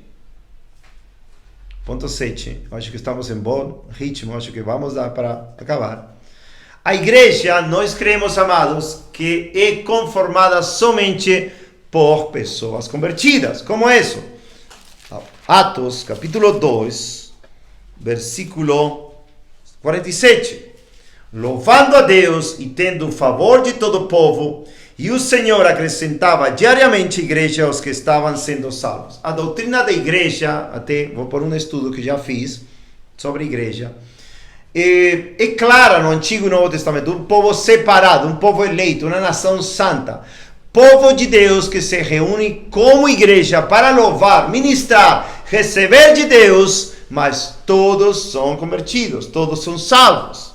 Ponto 7. Eu acho que estamos em bom ritmo, acho que vamos dar para acabar. A igreja, nós cremos, amados, que é conformada somente por pessoas convertidas. Como isso? Atos, capítulo 2, versículo 47. Louvando a Deus e tendo o favor de todo o povo, e o Senhor acrescentava diariamente igreja aos que estavam sendo salvos. A doutrina da igreja, até vou por um estudo que já fiz sobre a igreja, é clara no Antigo e Novo Testamento: um povo separado, um povo eleito, uma nação santa, povo de Deus que se reúne como igreja para louvar, ministrar, receber de Deus, mas todos são convertidos, todos são salvos.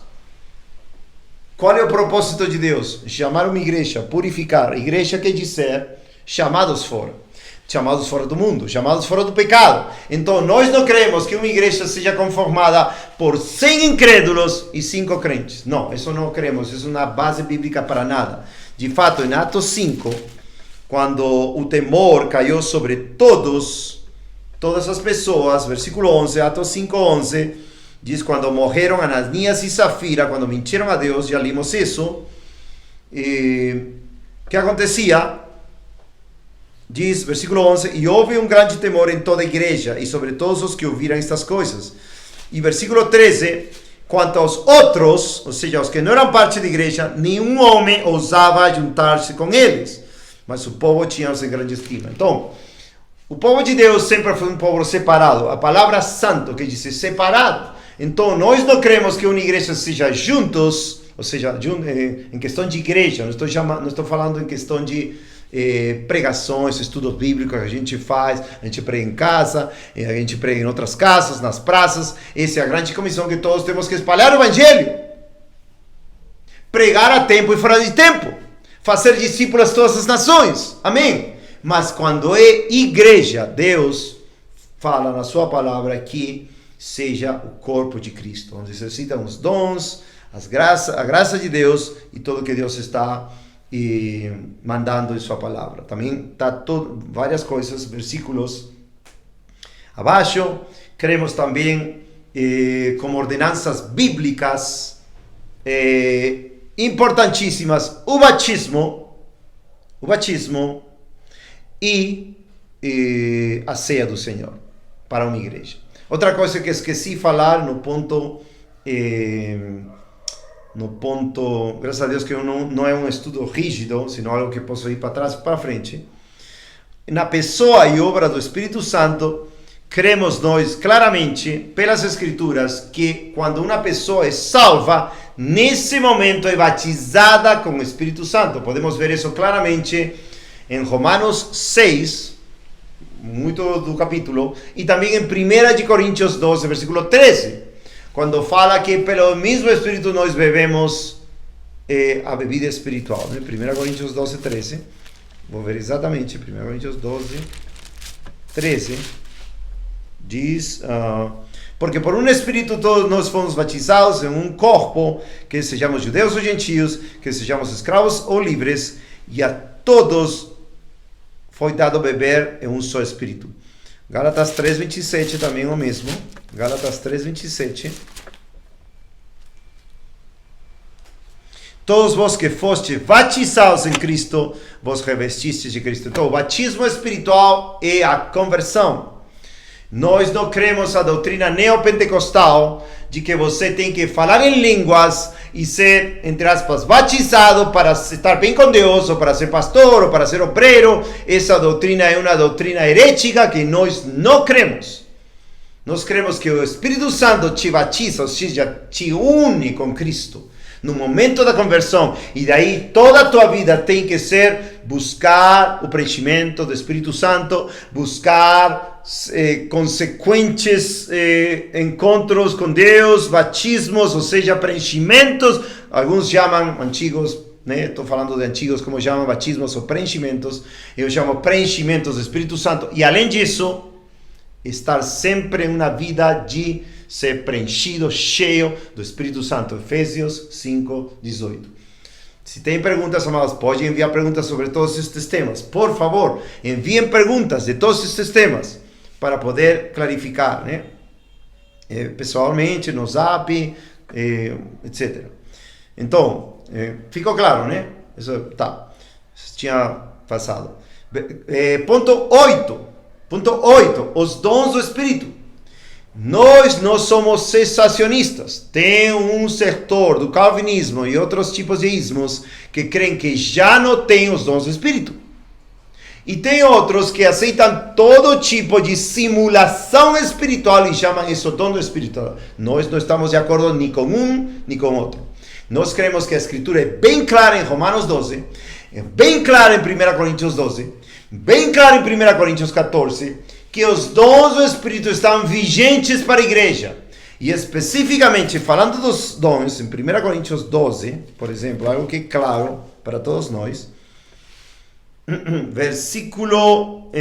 Qual é o propósito de Deus? Chamar uma igreja, purificar. Igreja quer dizer chamados fora do mundo, chamados fora do pecado. Então nós não queremos que uma igreja seja conformada por 100 incrédulos e 5 crentes. Não, isso não queremos, isso não é base bíblica para nada. De fato, em Atos 5, quando o temor caiu sobre todas as pessoas, versículo 11, Atos 5:11, diz: quando morreram Ananias e Safira, quando mentiram a Deus, já limos isso. E o que acontecia? Diz, versículo 11: e houve um grande temor em toda a igreja e sobre todos os que ouviram estas coisas. E versículo 13: quanto aos outros, ou seja, os que não eram parte da igreja, nenhum homem ousava juntar-se com eles, mas o povo tinha-os em grande estima. Então, o povo de Deus sempre foi um povo separado. A palavra santo quer dizer separado. Então, nós não queremos que uma igreja seja juntos, ou seja, em questão de igreja, não estou falando em questão de pregações, estudos bíblicos que a gente faz, a gente prega em casa, a gente prega em outras casas, nas praças. Essa é a grande comissão que todos temos que espalhar o Evangelho. Pregar a tempo e fora de tempo. Fazer discípulos de todas as nações. Amém? Mas quando é igreja, Deus fala na sua palavra que seja o corpo de Cristo, onde se exercitam os dons, a graça de Deus e tudo que Deus está mandando em sua palavra. Também está várias coisas, versículos abaixo. Cremos também como ordenanças bíblicas importantíssimas o batismo e a ceia do Senhor para uma igreja. Outra coisa que esqueci de falar no ponto, graças a Deus que não é um estudo rígido, sino algo que posso ir para trás e para frente. Na pessoa e obra do Espírito Santo, cremos nós claramente, pelas Escrituras, que quando uma pessoa é salva, nesse momento é batizada com o Espírito Santo. Podemos ver isso claramente em Romanos 6, muito do capítulo, e também em 1 Coríntios 12, versículo 13, quando fala que pelo mesmo Espírito nós bebemos a bebida espiritual, né? 1 Coríntios 12, 13, vou ver exatamente, 1 Coríntios 12, 13, diz, porque por um Espírito todos nós fomos batizados em um corpo, que sejamos judeus ou gentios, que sejamos escravos ou livres, e a todos foi dado beber em um só Espírito. Gálatas 3:27 também é o mesmo. Gálatas 3:27. Todos vós que fostes batizados em Cristo, vos revestistes de Cristo. Então, o batismo espiritual é a conversão. Nós não cremos a doutrina neopentecostal de que você tem que falar em línguas e ser, entre aspas, batizado para estar bem com Deus, ou para ser pastor, ou para ser obreiro. Essa doutrina é uma doutrina herética que nós não cremos. Nós cremos que o Espírito Santo te batiza, ou seja, te une com Cristo no momento da conversão, e daí toda a tua vida tem que ser buscar o preenchimento do Espírito Santo, buscar consequentes encontros com Deus, batismos, ou seja, preenchimentos. Alguns chamam antigos, né? Estou falando de antigos, como chamam batismos ou preenchimentos. Eu chamo preenchimentos do Espírito Santo. E além disso, estar sempre em uma vida de ser preenchido, cheio do Espírito Santo. Efésios 5:18. Se tem perguntas, amados, pode enviar perguntas sobre todos estes temas. Por favor, enviem perguntas de todos estes temas para poder clarificar, né? Pessoalmente, no Zap, etc. Então, ficou claro, né? Isso tá. Tinha passado. Ponto 8. Os dons do Espírito. Nós não somos cessacionistas. Tem um setor do calvinismo e outros tipos de ismos que creem que já não tem os dons do Espírito. E tem outros que aceitam todo tipo de simulação espiritual e chamam isso dom do Espírito. Nós não estamos de acordo nem com um nem com outro. Nós cremos que a Escritura é bem clara em Romanos 12, é bem clara em 1 Coríntios 12, bem clara em 1 Coríntios 14, que os dons do Espírito estão vigentes para a igreja. E especificamente, falando dos dons, em 1 Coríntios 12, por exemplo, algo que é claro para todos nós, versículo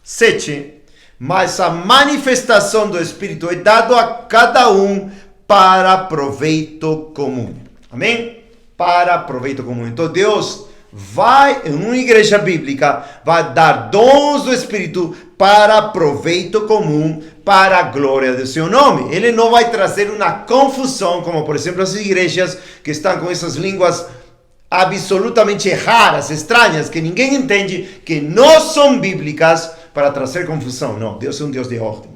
7, mas a manifestação do Espírito é dado a cada um para proveito comum. Amém? Para proveito comum. Então Deus vai, em uma igreja bíblica, vai dar dons do Espírito para proveito comum, para a glória do seu nome. Ele não vai trazer uma confusão, como por exemplo as igrejas que estão com essas línguas absolutamente raras, estranhas, que ninguém entende, que não são bíblicas, para trazer confusão. Não, Deus é um Deus de ordem.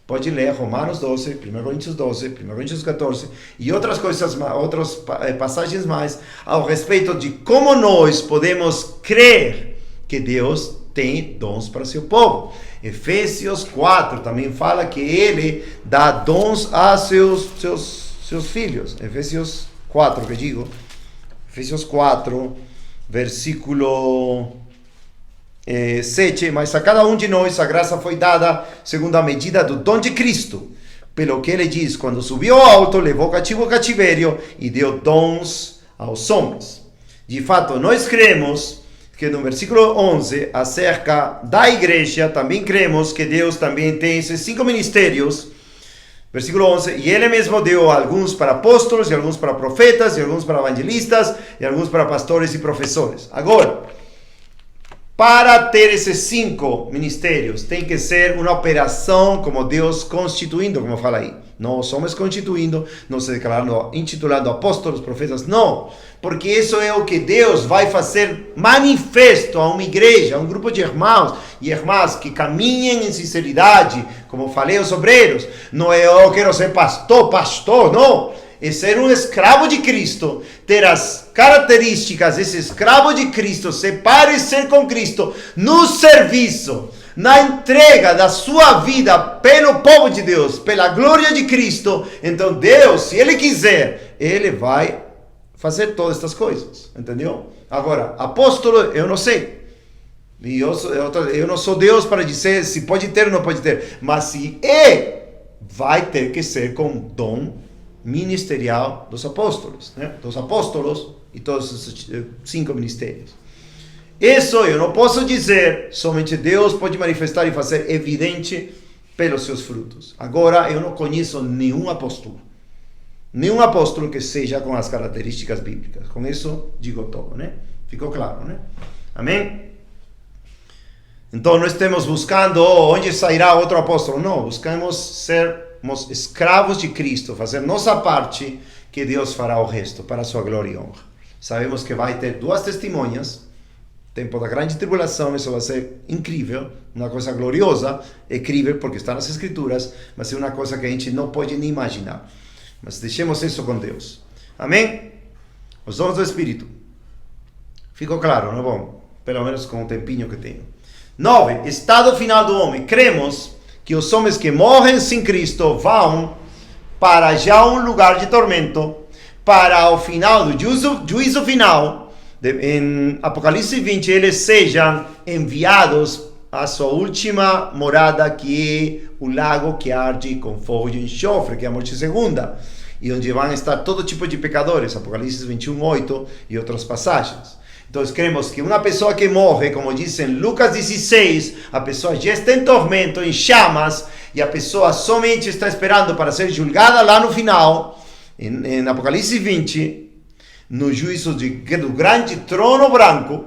Pode ler Romanos 12, 1 Coríntios 12, 1 Coríntios 14 e outras coisas, outras passagens mais ao respeito de como nós podemos crer que Deus tem dons para seu povo. Efésios 4 também fala que ele dá dons a seus filhos. Efésios 4, que digo. Efésios 4, versículo 7, mas a cada um de nós a graça foi dada segundo a medida do dom de Cristo. Pelo que ele diz, quando subiu ao alto, levou cativo o cativeiro e deu dons aos homens. De fato, nós cremos que no versículo 11, acerca da igreja, também cremos que Deus também tem esses 5 ministérios. Versículo 11, e ele mesmo deu alguns para apóstolos, e alguns para profetas, e alguns para evangelistas, e alguns para pastores e professores. Agora, para ter esses 5 ministérios, tem que ser uma operação como Deus constituindo, como fala aí. Não somos constituindo, não se declarando, intitulando apóstolos, profetas, não. Porque isso é o que Deus vai fazer manifesto a uma igreja, a um grupo de irmãos e irmãs que caminhem em sinceridade, como falei aos obreiros. Não é eu quero ser pastor, não. É ser um escravo de Cristo, ter as características desse escravo de Cristo, se parecer com Cristo no serviço, na entrega da sua vida pelo povo de Deus, pela glória de Cristo. Então Deus, se Ele quiser, Ele vai fazer todas estas coisas, entendeu? Agora, apóstolo, eu não sei. E eu não sou Deus para dizer se pode ter ou não pode ter, mas se vai ter que ser com dom ministerial dos apóstolos, né? Dos apóstolos e todos os 5 ministérios. Isso eu não posso dizer, somente Deus pode manifestar e fazer evidente pelos seus frutos. Agora, eu não conheço nenhum apóstolo que seja com as características bíblicas. Com isso, digo todo, né? Ficou claro, né? Amém? Então, não estamos buscando onde sairá outro apóstolo. Não, buscamos sermos escravos de Cristo, fazer nossa parte, que Deus fará o resto para a sua glória e honra. Sabemos que vai ter duas testemunhas. Tempo da grande tribulação, isso vai ser incrível, uma coisa gloriosa, incrível porque está nas Escrituras, mas é uma coisa que a gente não pode nem imaginar. Mas deixemos isso com Deus. Amém? Os dons do Espírito. Ficou claro, não é bom? Pelo menos com o tempinho que tenho. 9. Estado final do homem. Cremos que os homens que morrem sem Cristo vão para já um lugar de tormento, para o final do juízo final. Em Apocalipse 20, eles sejam enviados à sua última morada, que é o lago que arde com fogo e enxofre, que é a morte segunda, e onde vão estar todo tipo de pecadores, Apocalipse 21, 8 e outras passagens. Então, cremos que uma pessoa que morre, como diz em Lucas 16, a pessoa já está em tormento, em chamas, e a pessoa somente está esperando para ser julgada lá no final, em Apocalipse 20, no juízo do grande trono branco,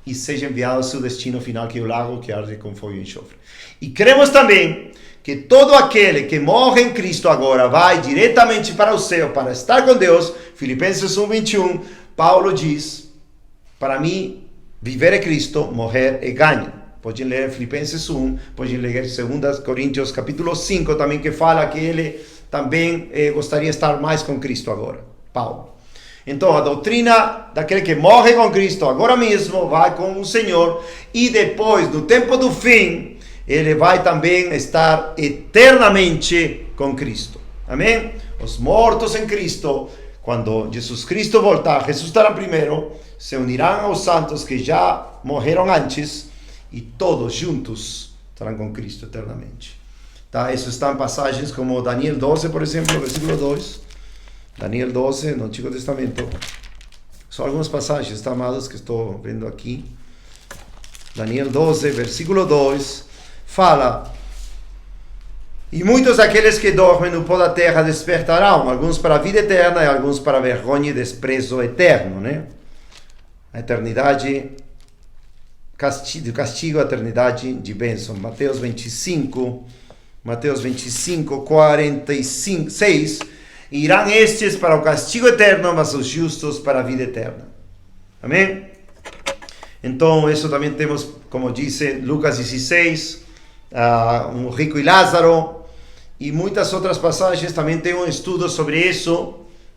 e seja enviado ao seu destino final, que é o lago que arde com fogo e enxofre. E cremos também que todo aquele que morre em Cristo agora vai diretamente para o céu, para estar com Deus. Filipenses 1, 21, Paulo diz: para mim, viver é Cristo, morrer é ganho. Podem ler Filipenses 1, podem ler 2 Coríntios capítulo 5, também, que fala que ele também gostaria de estar mais com Cristo agora, Paulo. Então, a doutrina daquele que morre com Cristo agora mesmo vai com o Senhor, e depois, no tempo do fim, ele vai também estar eternamente com Cristo. Amém? Os mortos em Cristo, quando Jesus Cristo voltar, ressuscitarão primeiro, se unirão aos santos que já morreram antes, e todos juntos estarão com Cristo eternamente. Tá? Isso está em passagens como Daniel 12, por exemplo, versículo 2. Daniel 12, no Antigo Testamento. São algumas passagens, tá, amados, que estou vendo aqui. Daniel 12, versículo 2, fala: e muitos daqueles que dormem no pó da terra despertarão, alguns para a vida eterna e alguns para a vergonha e desprezo eterno, né? A eternidade, castigo, a eternidade de bênção. Mateus 25, 46, irão estes para o castigo eterno, mas os justos para a vida eterna. Amém? Então, isso também temos, como diz Lucas 16, um rico e Lázaro, e muitas outras passagens. Também tem um estudo sobre isso,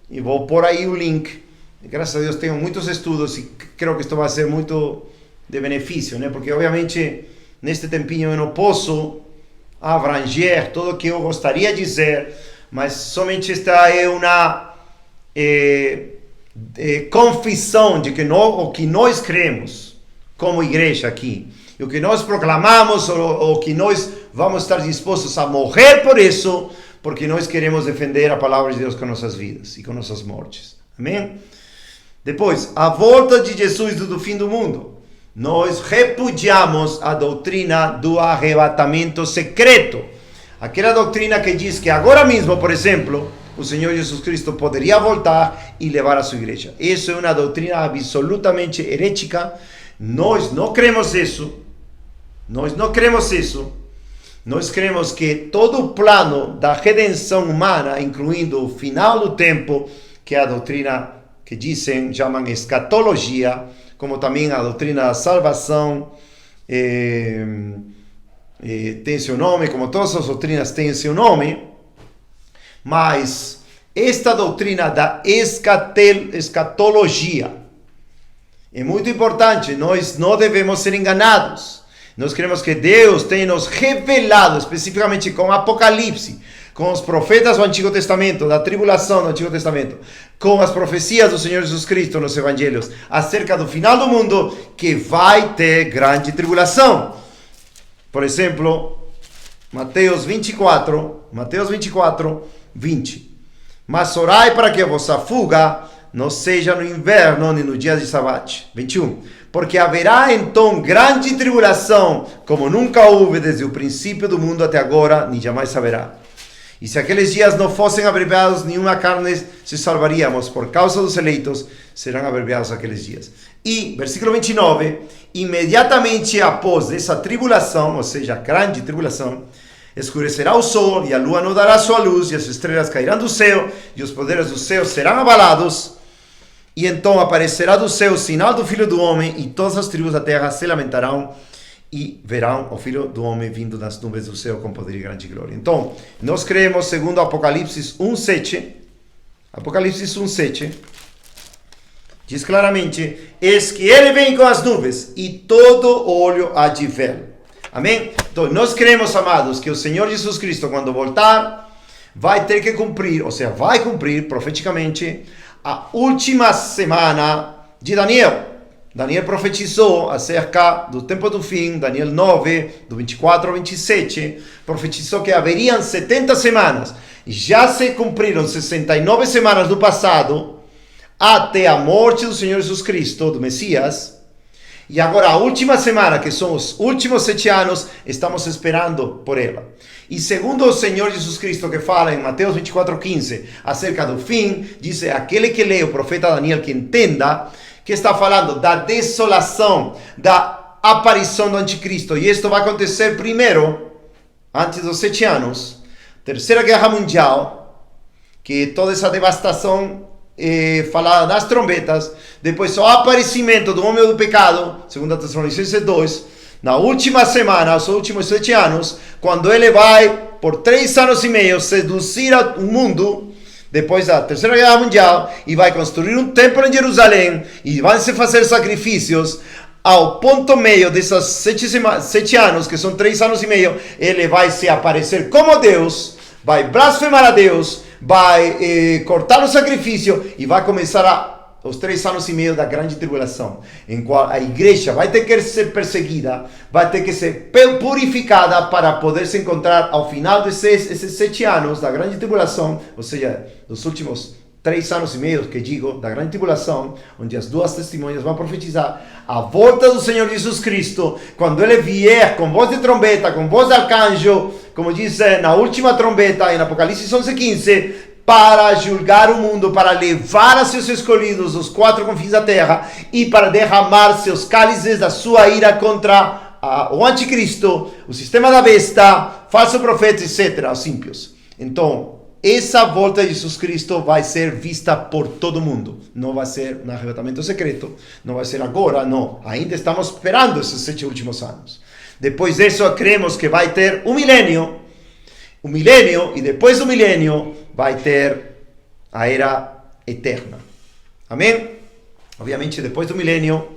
e vou pôr aí o link. Graças a Deus tenho muitos estudos, e creio que isto vai ser muito de benefício, né? Porque, obviamente, neste tempinho eu não posso abranger tudo o que eu gostaria de dizer, mas somente esta é uma confissão de que o que nós cremos como igreja aqui, e o que nós proclamamos, o que nós vamos estar dispostos a morrer por isso, porque nós queremos defender a palavra de Deus com nossas vidas e com nossas mortes. Amém? Depois, a volta de Jesus do fim do mundo. Nós repudiamos a doutrina do arrebatamento secreto. Aquela doutrina que diz que agora mesmo, por exemplo, o Senhor Jesus Cristo poderia voltar e levar a sua igreja. Isso é uma doutrina absolutamente herética. Nós não cremos isso. Nós não cremos isso. Nós cremos que todo o plano da redenção humana, incluindo o final do tempo, que é a doutrina que chamam escatologia, como também a doutrina da salvação, tem seu nome, como todas as doutrinas têm seu nome, mas esta doutrina da escatologia é muito importante. Nós não devemos ser enganados. Nós queremos que Deus tenha nos revelado, especificamente com Apocalipse, com os profetas do Antigo Testamento, da tribulação do Antigo Testamento, com as profecias do Senhor Jesus Cristo nos Evangelhos, acerca do final do mundo, que vai ter grande tribulação. Por exemplo, Mateus 24, 20. Mas orai para que a vossa fuga não seja no inverno, nem no dia de sabate. 21. Porque haverá então grande tribulação, como nunca houve desde o princípio do mundo até agora, nem jamais haverá. E se aqueles dias não fossem abreviados, nenhuma carne se salvaríamos. Por causa dos eleitos, serão abreviados aqueles dias. E, versículo 29, imediatamente após essa tribulação, ou seja, a grande tribulação, escurecerá o sol, e a lua não dará sua luz, e as estrelas cairão do céu, e os poderes do céu serão abalados. E então aparecerá do céu o sinal do Filho do Homem, e todas as tribos da terra se lamentarão e verão o Filho do Homem vindo nas nuvens do céu com poder e grande glória. Então, nós cremos, segundo Apocalipse 1:7, Apocalipse 1:7, diz claramente: eis que ele vem com as nuvens, e todo olho há de vê-lo. Amém? Então, nós cremos, amados, que o Senhor Jesus Cristo, quando voltar, vai ter que cumprir, ou seja, vai cumprir profeticamente a última semana de Daniel. Daniel profetizou acerca do tempo do fim, Daniel 9, do 24 ao 27, profetizou que haveriam 70 semanas. Já se cumpriram 69 semanas do passado, até a morte do Senhor Jesus Cristo, do Messias. E agora a última semana, que são os últimos 7 anos, estamos esperando por ela. E segundo o Senhor Jesus Cristo, que fala em Mateus 24:15, acerca do fim, diz: aquele que lê o profeta Daniel, que entenda, que está falando da desolação, da aparição do anticristo. E isto vai acontecer primeiro, antes dos 7 anos, Terceira Guerra Mundial, que toda essa devastação falada nas trombetas, depois o aparecimento do homem do pecado, segundo Tessalonicenses 2, na última semana, os últimos 7 anos, quando ele vai, por 3 anos e meio, seduzir o mundo, depois da Terceira Guerra Mundial, e vai construir um templo em Jerusalém, e vai se fazer sacrifícios. Ao ponto meio desses 7 anos, que são 3 anos e meio, ele vai se aparecer como Deus, vai blasfemar a Deus, vai cortar o sacrifício, e vai começar os 3 anos e meio da grande tribulação, em qual a igreja vai ter que ser perseguida, vai ter que ser purificada para poder se encontrar ao final desses 7 anos da grande tribulação, ou seja, dos últimos 3 anos e meio, que digo, da grande tribulação, onde as duas testemunhas vão profetizar a volta do Senhor Jesus Cristo, quando ele vier com voz de trombeta, com voz de arcanjo, como diz na última trombeta, em Apocalipse 11:15, para julgar o mundo, para levar a seus escolhidos os 4 confins da terra, e para derramar seus cálices da sua ira contra o anticristo, o sistema da besta, falso profeta, etc., os ímpios. Então, essa volta de Jesus Cristo vai ser vista por todo mundo. Não vai ser um arrebatamento secreto, não vai ser agora, não. Ainda estamos esperando esses 7 últimos anos. Depois disso, cremos que vai ter um milênio, e depois do milênio vai ter a era eterna. Amém? Obviamente, depois do milênio,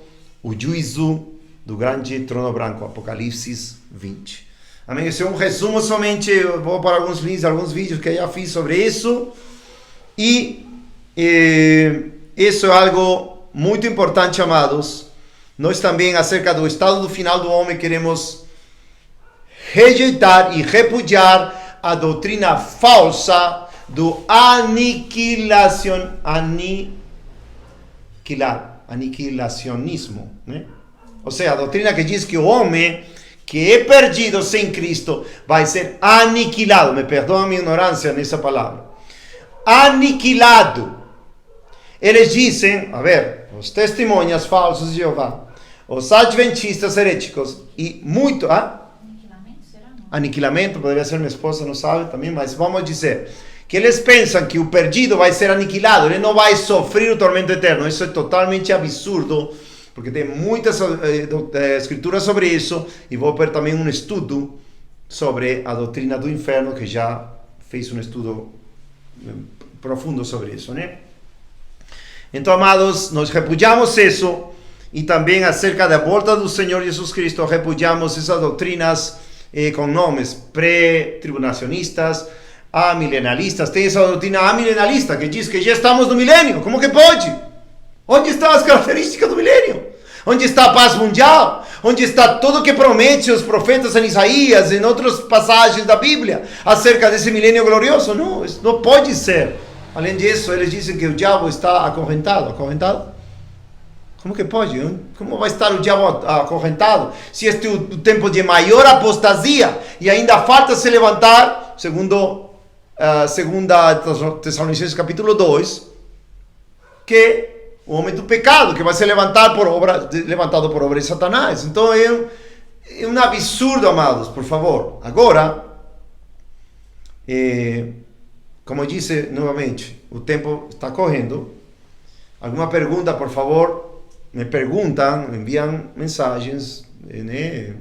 o juízo do grande trono branco, Apocalipse 20. Amém? Esse é um resumo somente, eu vou para alguns links, alguns vídeos que eu já fiz sobre isso. E isso é algo muito importante, amados. Nós também, acerca do estado do final do homem, queremos rejeitar e repudiar a doutrina falsa do aniquilacionismo, né? Ou seja, a doutrina que diz que o homem que é perdido sem Cristo vai ser aniquilado. Me perdoa a minha ignorância nessa palavra. Aniquilado. Eles dizem, os testemunhas falsos de Jeová, os adventistas heréticos e muito... Aniquilamento, poderia ser minha esposa, não sabe também, mas vamos dizer que eles pensam que o perdido vai ser aniquilado, ele não vai sofrer o tormento eterno. Isso é totalmente absurdo, porque tem muitas escrituras sobre isso, e vou ver também um estudo sobre a doutrina do inferno, que já fez um estudo profundo sobre isso, né? Então, amados, nós repudiamos isso, e também acerca da volta do Senhor Jesus Cristo, repudiamos essas doutrinas com nomes pré-tribulacionistas, amilenalistas. Tem essa doutrina amilenalista que diz que já estamos no milênio. Como que pode? Onde estão as características do milênio? Onde está a paz mundial? Onde está tudo que promete os profetas em Isaías, em outras passagens da Bíblia, acerca desse milênio glorioso? Não, isso não pode ser. Além disso, eles dizem que o diabo está acorrentado. Acorrentado? Como que pode? Como vai estar o diabo acorrentado? Se este é o tempo de maior apostasia e ainda falta se levantar, segundo segunda Tessalonicenses capítulo 2, que o homem do pecado, que vai ser levantado por obra de Satanás. Então é um absurdo, amados, por favor. Agora, como eu disse novamente, o tempo está correndo. Alguma pergunta, por favor, me perguntam, enviam mensagens, né?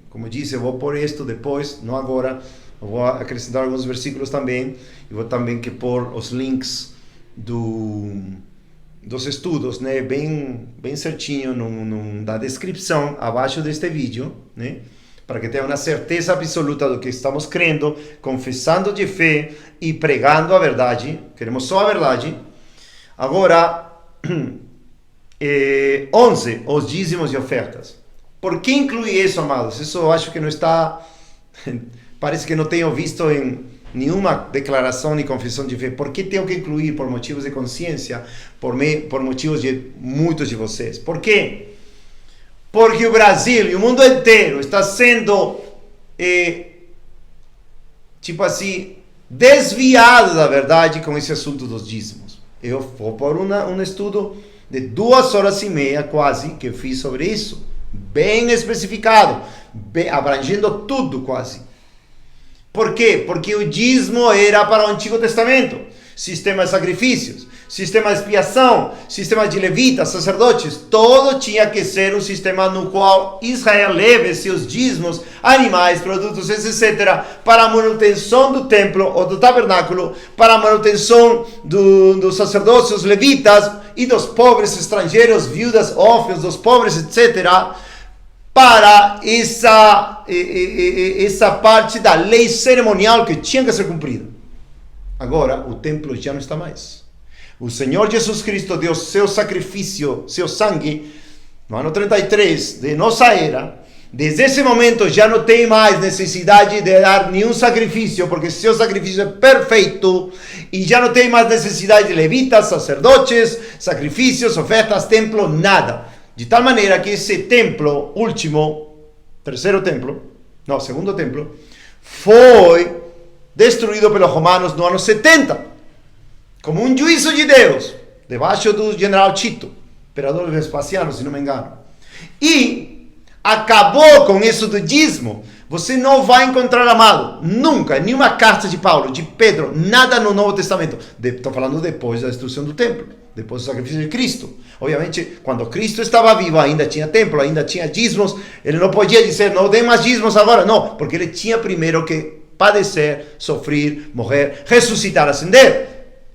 Como eu disse, eu vou pôr isto depois, não agora, eu vou acrescentar alguns versículos também, e vou também que pôr os links dos estudos, né? Bem certinho na descrição, abaixo deste vídeo, né? Para que tenha uma certeza absoluta do que estamos crendo, confessando de fé e pregando a verdade. Queremos só a verdade. Agora, 11, os dízimos e ofertas. Por que incluir isso, amados? Isso eu acho que não está... Parece que não tenho visto em nenhuma declaração nem confissão de fé. Por que tenho que incluir? Por motivos de consciência, por motivos de muitos de vocês. Por quê? Porque o Brasil e o mundo inteiro está sendo, desviado da verdade com esse assunto dos dízimos. Eu vou pôr um estudo de 2 horas e meia quase, que eu fiz sobre isso, bem especificado, abrangendo tudo quase. Por quê? Porque o dízimo era para o Antigo Testamento, sistema de sacrifícios, sistema de expiação, sistema de levitas, sacerdotes, todo tinha que ser um sistema no qual Israel leve seus dízimos, animais, produtos, etc., para a manutenção do templo ou do tabernáculo, para a manutenção dos sacerdotes, dos levitas e dos pobres estrangeiros, viúvas, órfãos, dos pobres, etc., para essa parte da lei cerimonial que tinha que ser cumprida. Agora, o templo já não está mais. O Senhor Jesus Cristo deu seu sacrifício, seu sangue, no ano 33 de nossa era. Desde esse momento já não tem mais necessidade de dar nenhum sacrifício, porque seu sacrifício é perfeito, e já não tem mais necessidade de levitas, sacerdotes, sacrifícios, ofertas, templo, nada. De tal maneira que esse templo, segundo templo, foi destruído pelos romanos no ano 70. Como um juízo de Deus, debaixo do general Tito, imperador Vespasiano, se não me engano. E acabou com isso do dízimo. Você não vai encontrar, amado, nunca, nenhuma carta de Paulo, de Pedro, nada no Novo Testamento. Estou falando depois da destruição do templo, depois do sacrifício de Cristo. Obviamente, quando Cristo estava vivo, ainda tinha templo, ainda tinha dízimos. Ele não podia dizer, não dê mais dízimos agora. Não, porque ele tinha primeiro que padecer, sofrer, morrer, ressuscitar, ascender.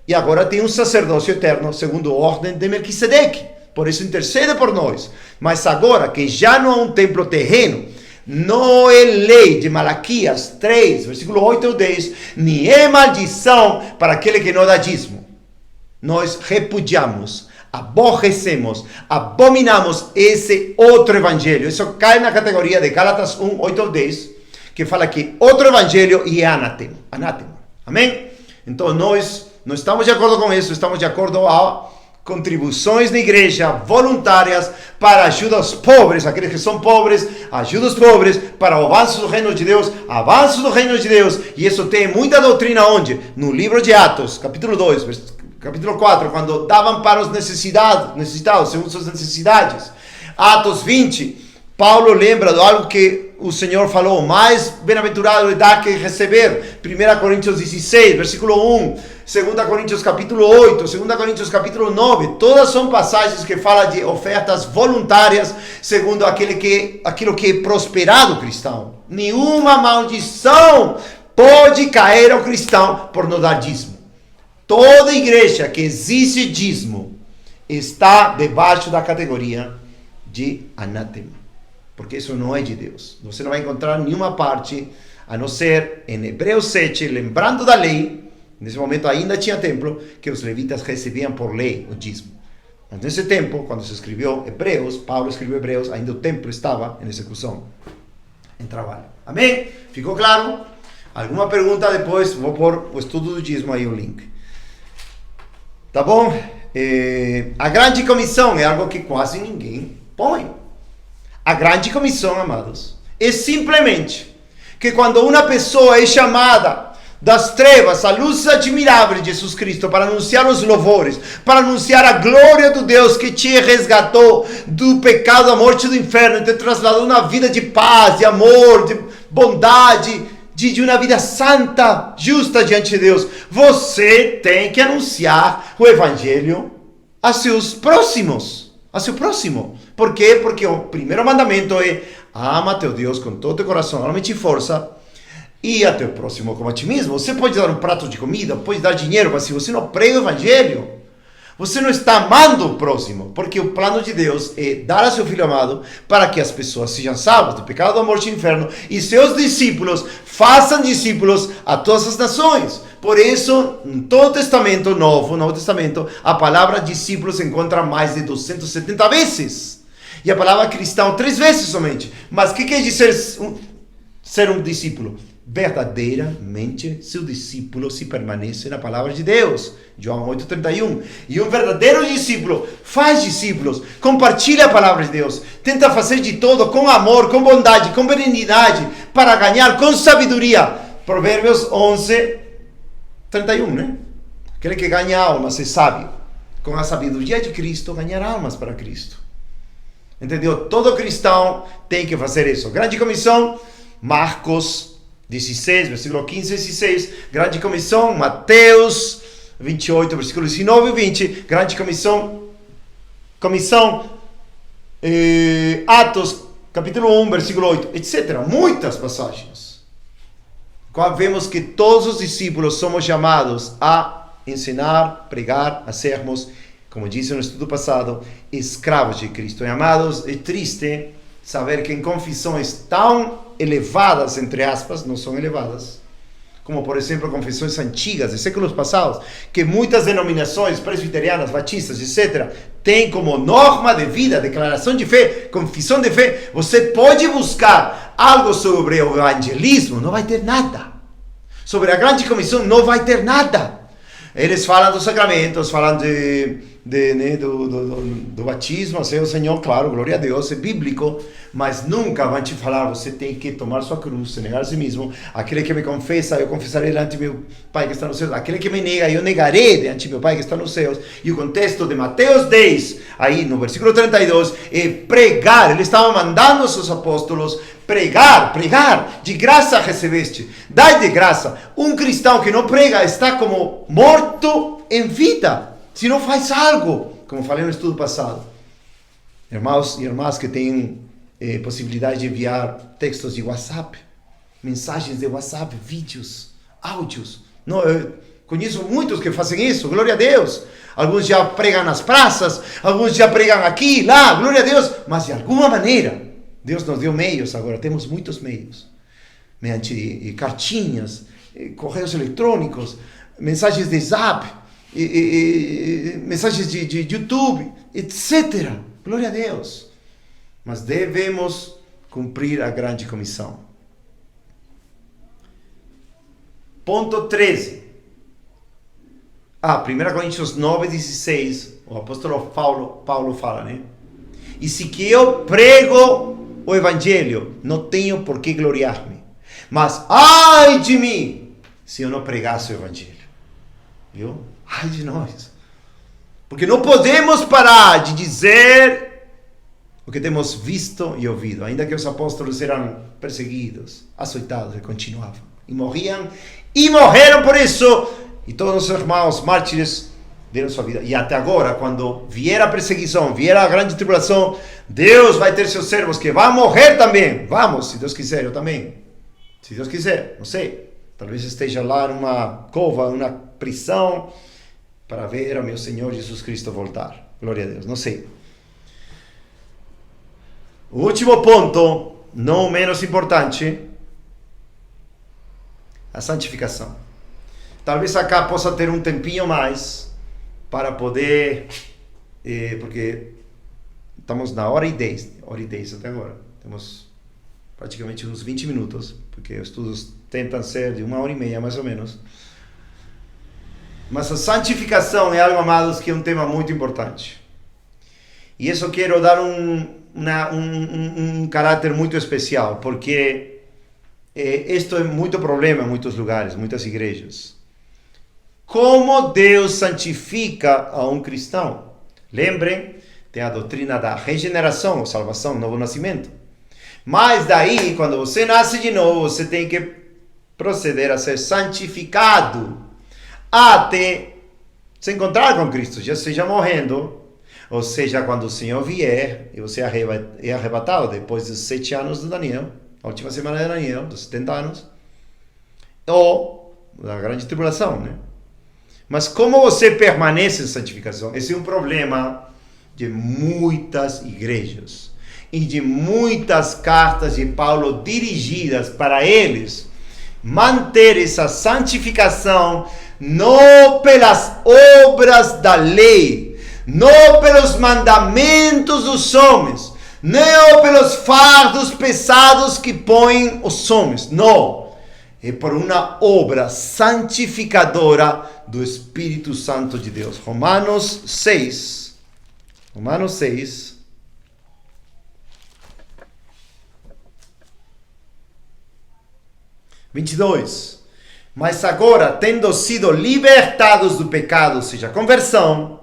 E agora tem um sacerdócio eterno, segundo a ordem de Melquisedeque. Por isso intercede por nós. Mas agora que já não há um templo terreno, não é lei de Malaquias 3, versículo 8 ou 10, nem é maldição para aquele que não dá dízimo. Nós repudiamos, aborrecemos, abominamos esse outro evangelho. Isso cai na categoria de Gálatas 1, 8 ou 10, que fala que outro evangelho e é anátema. Amém? Então nós não estamos de acordo com isso, estamos de acordo a contribuições na igreja voluntárias para ajuda aos pobres, aqueles que são pobres, ajuda os pobres para o avanço do reino de Deus, e isso tem muita doutrina onde? No livro de Atos, capítulo 2, capítulo 4, quando davam para os necessitados, segundo suas necessidades. Atos 20, Paulo lembra de algo que o Senhor falou, mais bem-aventurado é dar que receber. 1 Coríntios 16, versículo 1, 2 Coríntios capítulo 8, 2 Coríntios capítulo 9, todas são passagens que falam de ofertas voluntárias, segundo aquilo que é prosperado cristão. Nenhuma maldição pode cair ao cristão por não dar dízimo. Toda igreja que exige dízimo está debaixo da categoria de anátema. Porque isso não é de Deus. Você não vai encontrar nenhuma parte, a não ser em Hebreus 7, lembrando da lei, nesse momento ainda tinha templo, que os levitas recebiam por lei o dízimo. Mas nesse tempo, quando se escreveu Hebreus, Paulo escreveu Hebreus, ainda o templo estava em execução, em trabalho. Amém? Ficou claro? Alguma pergunta depois? Vou pôr o estudo do dízimo aí, o link. Tá bom? A grande comissão é algo que quase ninguém põe. A grande comissão, amados, é simplesmente que quando uma pessoa é chamada das trevas à luz admirável de Jesus Cristo para anunciar os louvores, para anunciar a glória do Deus que te resgatou do pecado, da morte e do inferno, te trasladou uma vida de paz, de amor, de bondade, de uma vida santa, justa diante de Deus. Você tem que anunciar o evangelho a seus próximos, a seu próximo. Por quê? Porque o primeiro mandamento é: ama teu Deus com todo o teu coração, alma e força, e a teu próximo como a ti mesmo. Você pode dar um prato de comida, pode dar dinheiro, mas se você não prega o evangelho, você não está amando o próximo, porque o plano de Deus é dar a seu Filho amado para que as pessoas sejam salvas do pecado, da morte e do inferno, e seus discípulos façam discípulos a todas as nações. Por isso, em todo o Testamento Novo, Novo Testamento, a palavra discípulo se encontra mais de 270 vezes. E a palavra cristão 3 vezes somente. Mas o que quer dizer ser um discípulo? Verdadeiramente seu discípulo se permanece na palavra de Deus. João 8,31. E um verdadeiro discípulo faz discípulos, compartilha a palavra de Deus, tenta fazer de todo com amor, com bondade, com benignidade, para ganhar com sabedoria. Provérbios 11:31, né? Aquele que ganha almas é sábio. Com a sabedoria de Cristo, ganhar almas para Cristo. Entendeu? Todo cristão tem que fazer isso. Grande comissão, Marcos 16, versículo 15 e 16. Grande comissão, Mateus 28, versículos 19 e 20. Grande comissão, Atos, capítulo 1, versículo 8, etc. Muitas passagens. Qual vemos que todos os discípulos somos chamados a ensinar, pregar, a sermos, como disse no estudo passado, escravos de Cristo. E, amados, é triste saber que em confissões tão elevadas, entre aspas, não são elevadas, como por exemplo confissões antigas de séculos passados, que muitas denominações presbiterianas, batistas, etc., têm como norma de vida, declaração de fé, confissão de fé. Você pode buscar algo sobre o evangelismo, não vai ter nada. Sobre a grande comissão, não vai ter nada. Eles falam dos sacramentos, falam do batismo, assim, o Senhor, claro, glória a Deus, é bíblico, mas nunca vão te falar: você tem que tomar sua cruz, negar a si mesmo. Aquele que me confessa, eu confessarei diante meu Pai que está nos céus. Aquele que me nega, eu negarei diante meu Pai que está nos céus. E o contexto de Mateus 10, aí no versículo 32, é pregar. Ele estava mandando os seus apóstolos pregar, de graça recebeste, dai de graça. Um cristão que não prega está como morto em vida, se não faz algo, como falei no estudo passado. Irmãos e irmãs que têm possibilidade de enviar textos de WhatsApp, mensagens de WhatsApp, vídeos, áudios. Não, eu conheço muitos que fazem isso, glória a Deus. Alguns já pregam nas praças, alguns já pregam aqui, lá, glória a Deus. Mas de alguma maneira, Deus nos deu meios agora, temos muitos meios. Mediante cartinhas, correios eletrônicos, mensagens de Zap, mensagens de YouTube, etc. Glória a Deus. Mas devemos cumprir a grande comissão. Ponto 13. 1 Coríntios 9:16, o apóstolo Paulo fala, né? E se que eu prego o evangelho, não tenho por que gloriar-me. Mas ai de mim, se eu não pregasse o evangelho. Viu? Ai de nós. Porque não podemos parar de dizer o que temos visto e ouvido. Ainda que os apóstolos eram perseguidos, açoitados, e continuavam. E morriam, e morreram por isso. E todos os irmãos mártires deram sua vida. E até agora, quando vier a perseguição, vier a grande tribulação, Deus vai ter seus servos que vão morrer também. Vamos, se Deus quiser, eu também. Se Deus quiser, não sei. Talvez esteja lá numa cova, numa prisão, para ver o meu Senhor Jesus Cristo voltar. Glória a Deus, não sei. O último ponto, não menos importante, a santificação. Talvez acá possa ter um tempinho mais para poder, porque estamos na hora e 10 até agora. Temos praticamente uns 20 minutos, porque os estudos tentam ser de 1h30 mais ou menos. Mas a santificação é algo, amados, que é um tema muito importante. E isso eu quero dar um caráter muito especial, porque isto é muito problema em muitos lugares, muitas igrejas. Como Deus santifica a um cristão? Lembrem, tem a doutrina da regeneração, ou salvação, novo nascimento. Mas daí, quando você nasce de novo, você tem que proceder a ser santificado até se encontrar com Cristo, já seja morrendo, ou seja, quando o Senhor vier e você é arrebatado depois dos 7 anos de Daniel, a última semana de Daniel, dos 70 anos, ou da grande tribulação, né? Mas como você permanece em santificação? Esse é um problema de muitas igrejas e de muitas cartas de Paulo dirigidas para eles manter essa santificação não pelas obras da lei, não pelos mandamentos dos homens, não pelos fardos pesados que põem os homens, não. É por uma obra santificadora do Espírito Santo de Deus. Romanos 6. 22. Mas agora, tendo sido libertados do pecado, ou seja, conversão,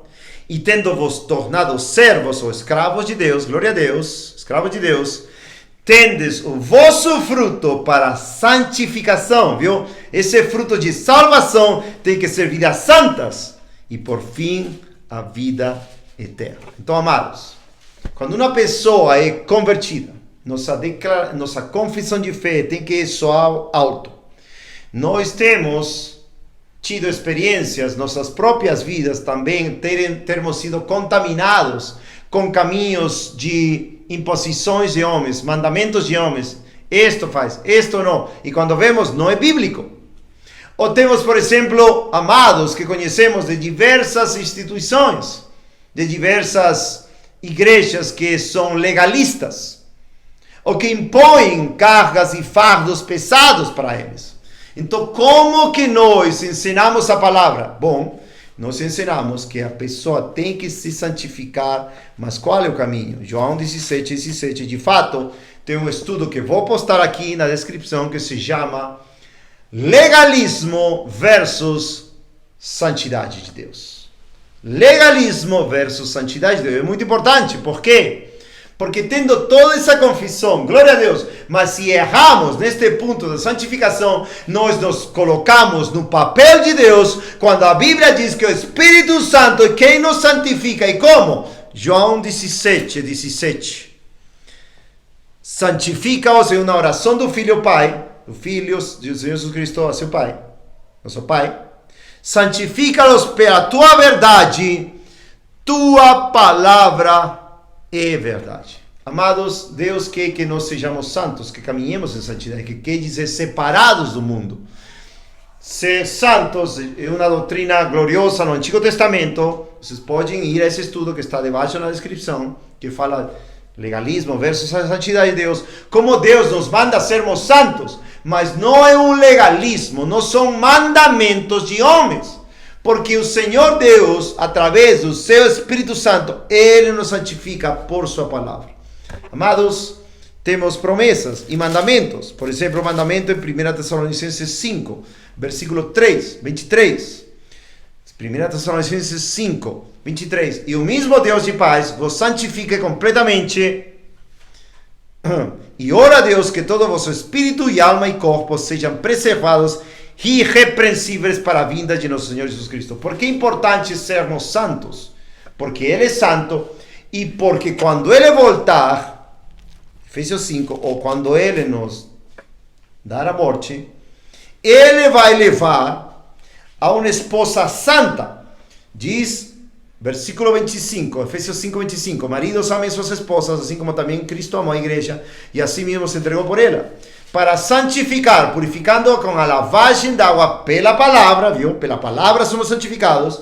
e tendo vos tornado servos ou escravos de Deus, glória a Deus, escravos de Deus, tendes o vosso fruto para a santificação, viu? Esse fruto de salvação tem que ser vidas santas e, por fim, a vida eterna. Então, amados, quando uma pessoa é convertida, nossa confissão de fé tem que soar alto. Nós temos tido experiências, nossas próprias vidas também termos sido contaminados com caminhos de imposições de homens, mandamentos de homens, isto faz, isto não, e quando vemos, não é bíblico. Ou temos, por exemplo, amados que conhecemos de diversas instituições, de diversas igrejas que são legalistas, ou que impõem cargas e fardos pesados para eles. Então, como que nós ensinamos a palavra? Bom, nós ensinamos que a pessoa tem que se santificar, mas qual é o caminho? João 17, de fato, tem um estudo que vou postar aqui na descrição que se chama Legalismo versus Santidade de Deus. Legalismo versus Santidade de Deus. É muito importante, por quê? Porque tendo toda essa confissão, glória a Deus, mas se erramos neste ponto da santificação, nós nos colocamos no papel de Deus, quando a Bíblia diz que o Espírito Santo é quem nos santifica. E como? João 17. Santifica-os em uma oração do Filho Pai, do Filho de Senhor Jesus Cristo, seu Pai, nosso Pai. Santifica-os pela tua verdade, tua palavra é verdade. Amados, Deus quer que nós sejamos santos, que caminhemos em santidade, que quer dizer separados do mundo. Ser santos é uma doutrina gloriosa no Antigo Testamento. Vocês podem ir a esse estudo que está debaixo na descrição, que fala legalismo versus a santidade de Deus. Como Deus nos manda sermos santos, mas não é um legalismo, não são mandamentos de homens. Porque o Senhor Deus, através do seu Espírito Santo, Ele nos santifica por sua palavra. Amados, temos promessas e mandamentos. Por exemplo, o mandamento em 1 Tessalonicenses 5, versículo 23. 1 Tessalonicenses 5, 23. E o mesmo Deus de paz vos santifique completamente. E ora a Deus que todo vosso espírito e alma e corpo sejam preservados irrepreensíveis para a vinda de nosso Senhor Jesus Cristo. Por que é importante sermos santos? Porque Ele é santo e porque quando Ele voltar, Efésios 5, ou quando Ele nos dar a morte, Ele vai levar a uma esposa santa. Diz, versículo 25, Efésios 5, 25, maridos amem suas esposas, assim como também Cristo amou a igreja e assim mesmo se entregou por ela, para santificar, purificando com a lavagem da água pela palavra, viu? Pela palavra somos santificados,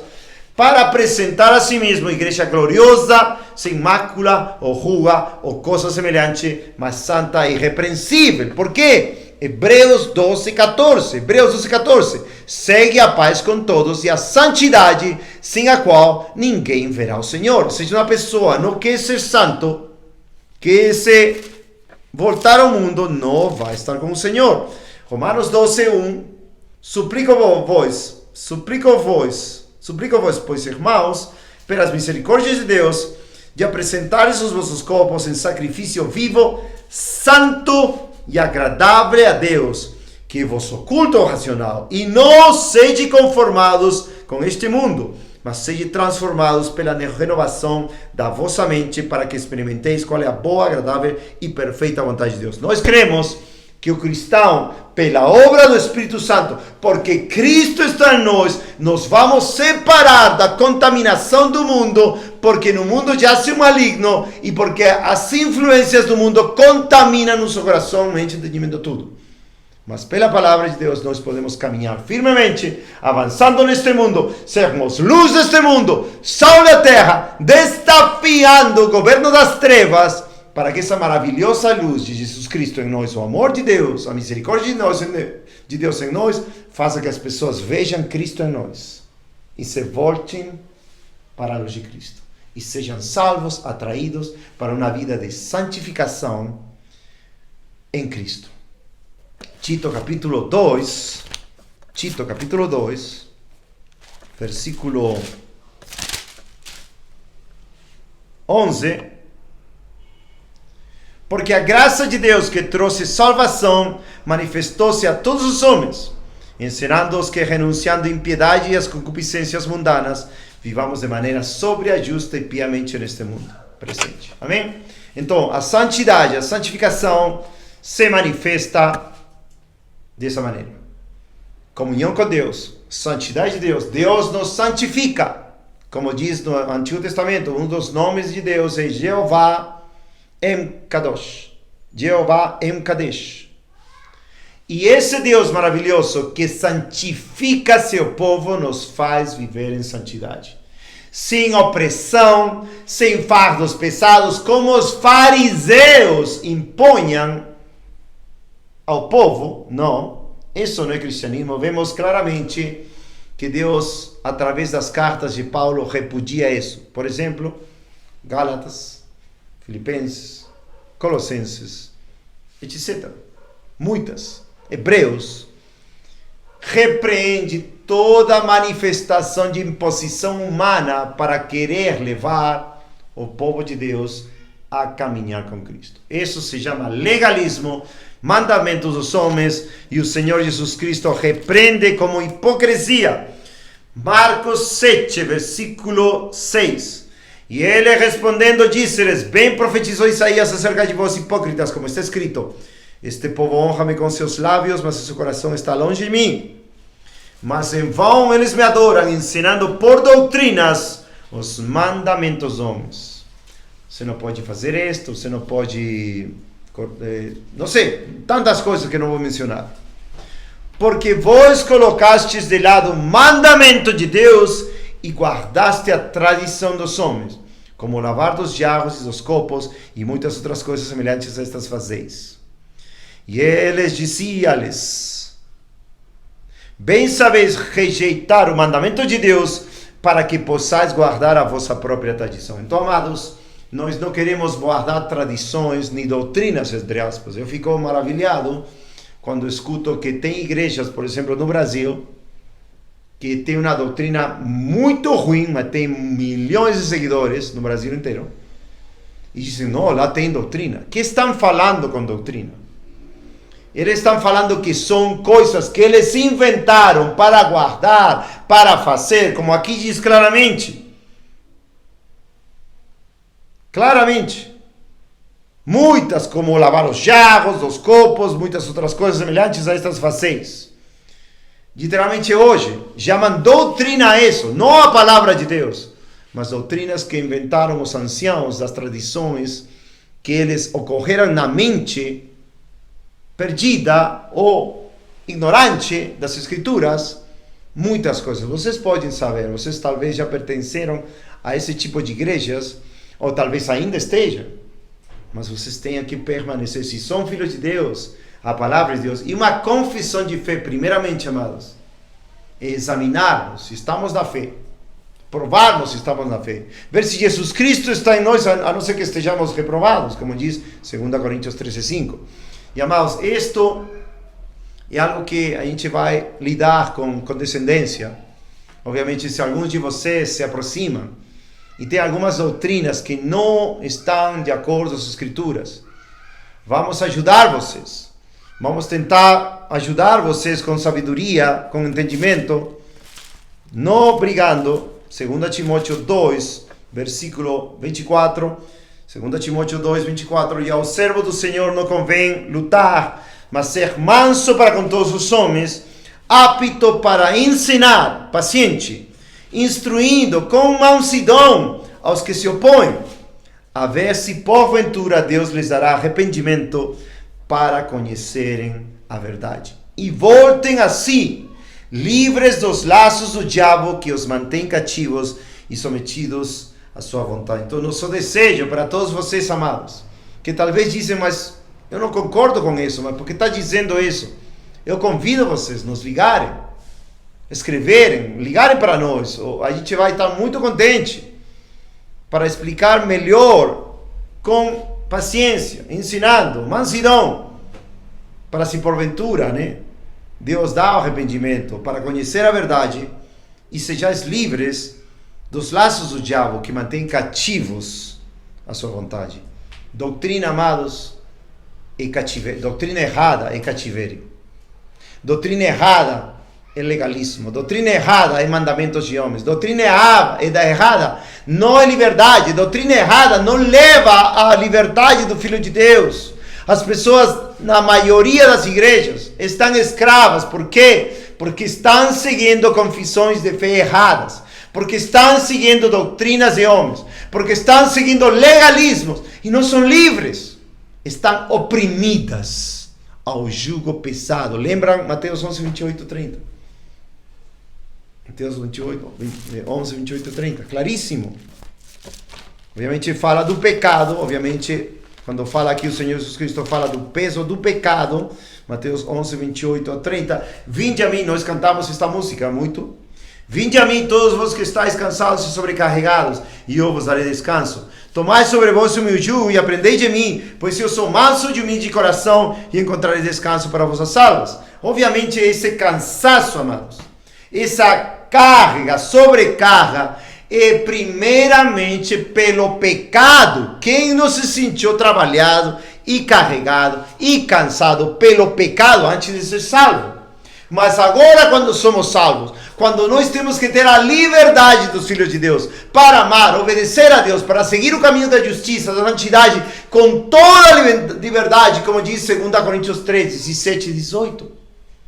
para apresentar a si mesmo a igreja gloriosa, sem mácula, ou ruga, ou coisa semelhante, mas santa e irrepreensível. Por quê? Hebreus 12, 14. Segue a paz com todos e a santidade, sem a qual ninguém verá o Senhor. Ou seja, uma pessoa não quer ser santo, quer se voltar ao mundo, não vai estar com o Senhor. Romanos 12, 1. Suplico-vos, pois, irmãos, pelas misericórdias de Deus, de apresentares os vossos corpos em sacrifício vivo, santo e agradável a Deus, que é vosso culto racional, e não sede conformados com este mundo, mas sejam transformados pela renovação da vossa mente, para que experimenteis qual é a boa, agradável e perfeita vontade de Deus. Nós cremos que o cristão, pela obra do Espírito Santo, porque Cristo está em nós, nos vamos separar da contaminação do mundo, porque no mundo jaz o maligno e porque as influências do mundo contaminam nosso coração, mente, entendimento, tudo. Mas pela palavra de Deus nós podemos caminhar firmemente, avançando neste mundo, sermos luz deste mundo, sal da terra, desafiando o governo das trevas, para que essa maravilhosa luz de Jesus Cristo em nós, o amor de Deus, a misericórdia de Deus em nós, faça que as pessoas vejam Cristo em nós e se voltem para a luz de Cristo e sejam salvos, atraídos para uma vida de santificação em Cristo. Tito capítulo 2, versículo 11. Porque a graça de Deus que trouxe salvação manifestou-se a todos os homens, ensinando-os que, renunciando à impiedade e às concupiscências mundanas, vivamos de maneira sóbria, justa e piamente neste mundo presente. Amém? Então, a santidade, a santificação se manifesta dessa maneira. Comunhão com Deus, santidade de Deus. Deus nos santifica. Como diz no Antigo Testamento, um dos nomes de Deus é Jeová Em Kadosh, Jeová Em Kadesh. E esse Deus maravilhoso que santifica seu povo nos faz viver em santidade. Sem opressão, sem fardos pesados, como os fariseus impunham ao povo. Não, isso não é cristianismo. Vemos claramente que Deus, através das cartas de Paulo, repudia isso. Por exemplo, Gálatas, Filipenses, Colossenses, etc. Muitas. Hebreus repreende toda manifestação de imposição humana para querer levar o povo de Deus a caminhar com Cristo. Isso se chama legalismo, mandamentos dos homens, e o Senhor Jesus Cristo repreende como hipocrisia. Marcos 7, versículo 6. E ele respondendo disse-lhes: bem profetizou Isaías acerca de vós, hipócritas, como está escrito: este povo honra-me com seus lábios, mas seu coração está longe de mim. Mas em vão eles me adoram, ensinando por doutrinas os mandamentos dos homens. Você não pode fazer isto, você não pode... não sei, tantas coisas que não vou mencionar. Porque vós colocastes de lado o mandamento de Deus e guardaste a tradição dos homens, como o lavar dos jarros e dos copos e muitas outras coisas semelhantes a estas fazeis. E eles diziam-lhes: bem sabeis rejeitar o mandamento de Deus, para que possais guardar a vossa própria tradição. Então, amados, nós não queremos guardar tradições nem doutrinas, entre aspas. Eu fico maravilhado quando escuto que tem igrejas, por exemplo, no Brasil, que tem uma doutrina muito ruim, mas tem milhões de seguidores no Brasil inteiro. E dizem: não, lá tem doutrina. O que estão falando com doutrina? Eles estão falando que são coisas que eles inventaram para guardar, para fazer, como aqui diz claramente. Claramente. Muitas, como lavar os jarros, os copos, muitas outras coisas semelhantes a estas fazeis. Literalmente hoje, chamam doutrina isso, não a palavra de Deus, mas doutrinas que inventaram os anciãos das tradições, que eles ocorreram na mente perdida ou ignorante das escrituras, muitas coisas. Vocês podem saber, vocês talvez já pertenceram a esse tipo de igrejas, ou talvez ainda estejam, mas vocês têm que permanecer, se são filhos de Deus, a palavra de Deus, e uma confissão de fé, primeiramente, amados, é examinarmos se estamos na fé, provarmos se estamos na fé, ver se Jesus Cristo está em nós, a não ser que estejamos reprovados, como diz 2 Coríntios 13:5. E, amados, isto é algo que a gente vai lidar com descendência. Obviamente, se alguns de vocês se aproximam e tem algumas doutrinas que não estão de acordo com as escrituras, vamos ajudar vocês. Vamos tentar ajudar vocês com sabedoria, com entendimento, não brigando, 2 Timóteo 2, versículo 24. 2 Timóteo 2, 24. E ao servo do Senhor não convém lutar, mas ser manso para com todos os homens, apto para ensinar, paciente, instruindo com mansidão aos que se opõem, a ver se porventura Deus lhes dará arrependimento para conhecerem a verdade. E voltem assim, livres dos laços do diabo que os mantém cativos e sometidos à sua vontade. Então, nosso desejo para todos vocês, amados, que talvez dizem, mas eu não concordo com isso, mas por que está dizendo isso? Eu convido vocês a nos ligarem, escreverem, ligarem para nós. A gente vai estar muito contente para explicar melhor, com paciência, ensinando, mansidão, para se porventura, Deus dá o arrependimento para conhecer a verdade e sejais livres dos laços do diabo que mantém cativos a sua vontade. Doutrina, amados, é cativeiro. Doutrina errada é cativeiro. Doutrina errada é legalismo. Doutrina errada é mandamentos de homens. Doutrina errada não é liberdade. Doutrina errada não leva à liberdade do Filho de Deus. As pessoas, na maioria das igrejas, estão escravas. Por quê? Porque estão seguindo confissões de fé erradas. Porque estão seguindo doutrinas de homens. Porque estão seguindo legalismos. E não são livres. Estão oprimidas ao jugo pesado. Lembram Mateus 11, 28, 30? Mateus 11, 28, 30. Claríssimo. Obviamente fala do pecado. Obviamente, quando fala aqui o Senhor Jesus Cristo, fala do peso do pecado. Mateus 11, 28 a 30. Vinde a mim, nós cantamos esta música muito. Vinde a mim todos vós que estáis cansados e sobrecarregados, e eu vos darei descanso. Tomai sobre vós o meu jugo e aprendei de mim, pois eu sou manso e humilde de coração, e encontrarei descanso para vossas almas. Obviamente esse cansaço, amados, essa carga, sobrecarga, é primeiramente pelo pecado. Quem não se sentiu trabalhado e carregado e cansado pelo pecado antes de ser salvo? Mas agora, quando somos salvos, quando nós temos que ter a liberdade dos filhos de Deus para amar, obedecer a Deus, para seguir o caminho da justiça, da santidade, com toda a liberdade, como diz 2 Coríntios 3, 17 e 18,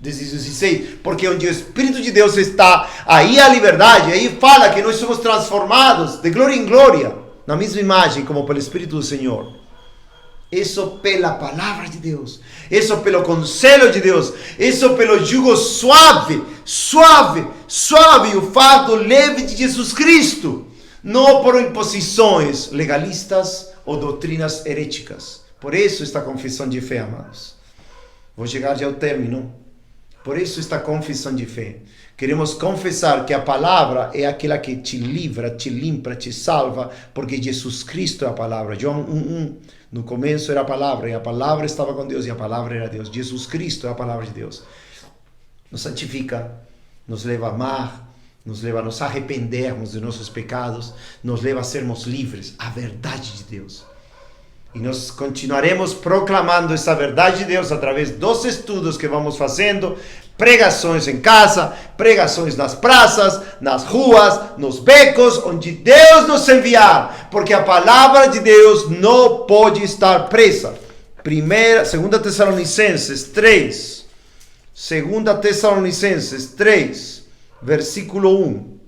16, porque onde o Espírito de Deus está, aí a liberdade, aí fala que nós somos transformados de glória em glória, na mesma imagem como pelo Espírito do Senhor. Isso pela palavra de Deus, isso pelo conselho de Deus, isso pelo jugo suave, o fardo leve de Jesus Cristo, não por imposições legalistas ou doutrinas heréticas. Por isso esta confissão de fé, amados. Vou chegar já ao término. Por isso esta confissão de fé. Queremos confessar que a palavra é aquela que te livra, te limpa, te salva, porque Jesus Cristo é a palavra. João 1:1. No começo era a palavra, e a palavra estava com Deus, e a palavra era Deus. Jesus Cristo é a palavra de Deus. Nos santifica, nos leva a amar, nos leva a nos arrependermos de nossos pecados, nos leva a sermos livres, a verdade de Deus. E nós continuaremos proclamando essa verdade de Deus através dos estudos que vamos fazendo, pregações em casa, pregações nas praças, nas ruas, nos becos, onde Deus nos enviar, porque a palavra de Deus não pode estar presa. 2 Tessalonicenses 3, 2 Tessalonicenses 3, versículo 1.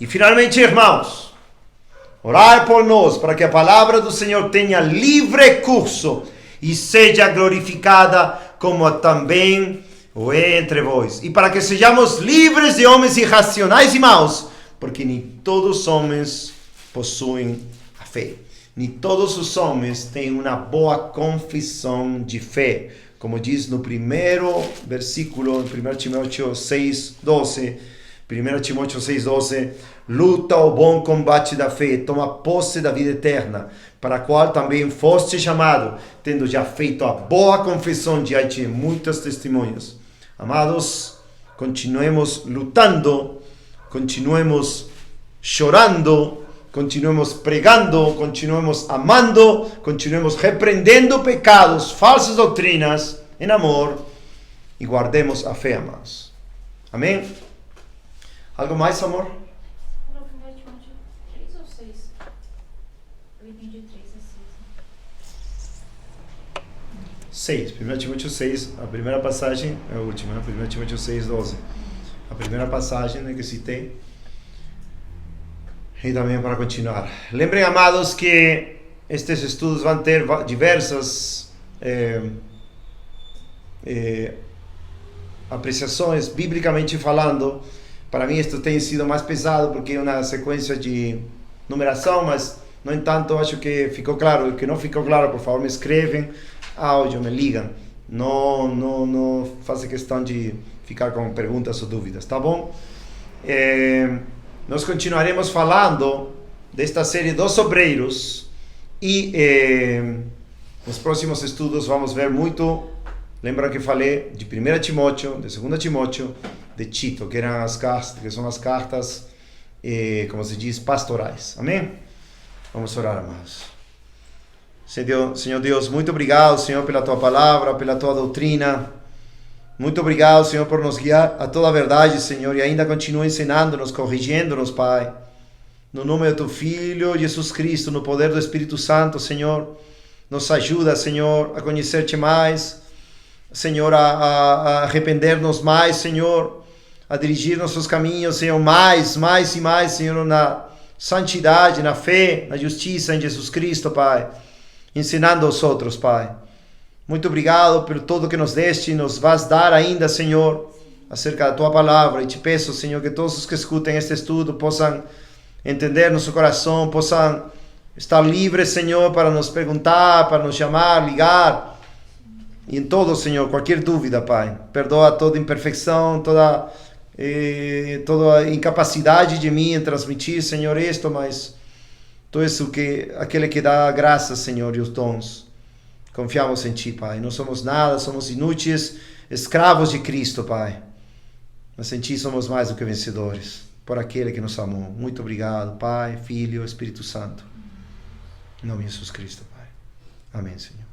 E finalmente, irmãos, orar por nós, para que a palavra do Senhor tenha livre curso e seja glorificada, como também o é entre vós. E para que sejamos livres de homens irracionais e maus, porque nem todos os homens possuem a fé. Nem todos os homens têm uma boa confissão de fé. Como diz no primeiro versículo, 1 Timóteo 6:12, 1 Timóteo 6:12, luta o bom combate da fé, toma posse da vida eterna, para a qual também foste chamado, tendo já feito a boa confissão diante de muitas testemunhas. Amados, continuemos lutando, continuemos chorando, continuemos pregando, continuemos amando, continuemos repreendendo pecados, falsas doutrinas, em amor, e guardemos a fé, amados. Amém? Algo mais, amor? No 1 Timóteo 3 ou 6? Eu entendi 3 a 6. 6, 1 Timóteo 6, a primeira passagem é a última, né? 1 Timóteo 6, 12. A primeira passagem, né, que citei. E também para continuar. Lembrem, amados, que estes estudos vão ter diversas apreciações, biblicamente falando. Para mim isto tem sido mais pesado porque é uma sequência de numeração, mas, no entanto, acho que ficou claro. O que não ficou claro, por favor, me escrevem áudio, me ligam. Não faça questão de ficar com perguntas ou dúvidas, tá bom? Nós continuaremos falando desta série dos obreiros e nos próximos estudos vamos ver muito. Lembra que falei de 1 Timóteo, de 2 Timóteo, de Tito, que são as cartas, como se diz, pastorais. Amém? Vamos orar, amados. Senhor Deus, muito obrigado, Senhor, pela Tua palavra, pela Tua doutrina. Muito obrigado, Senhor, por nos guiar a toda a verdade, Senhor, e ainda continua ensinando-nos, corrigindo-nos, Pai. No nome do Teu Filho, Jesus Cristo, no poder do Espírito Santo, Senhor, nos ajuda, Senhor, a conhecer-Te mais, Senhor, a arrepender-nos mais, Senhor, a dirigir nossos caminhos, Senhor, mais e mais, Senhor, na santidade, na fé, na justiça em Jesus Cristo, Pai, ensinando aos outros, Pai. Muito obrigado por tudo que nos deste e nos vais dar ainda, Senhor, acerca da Tua palavra. E te peço, Senhor, que todos os que escutem este estudo possam entender nosso coração, possam estar livres, Senhor, para nos perguntar, para nos chamar, ligar. E em todo, Senhor, qualquer dúvida, Pai. Perdoa toda imperfeição, toda incapacidade de mim em transmitir, Senhor, isto, mas Tu és aquele que dá a graça, Senhor, e os dons. Confiamos em Ti, Pai. Não somos nada, somos inúteis, escravos de Cristo, Pai. Mas em Ti somos mais do que vencedores, por aquele que nos amou. Muito obrigado, Pai, Filho, Espírito Santo. Em nome de Jesus Cristo, Pai. Amém, Senhor.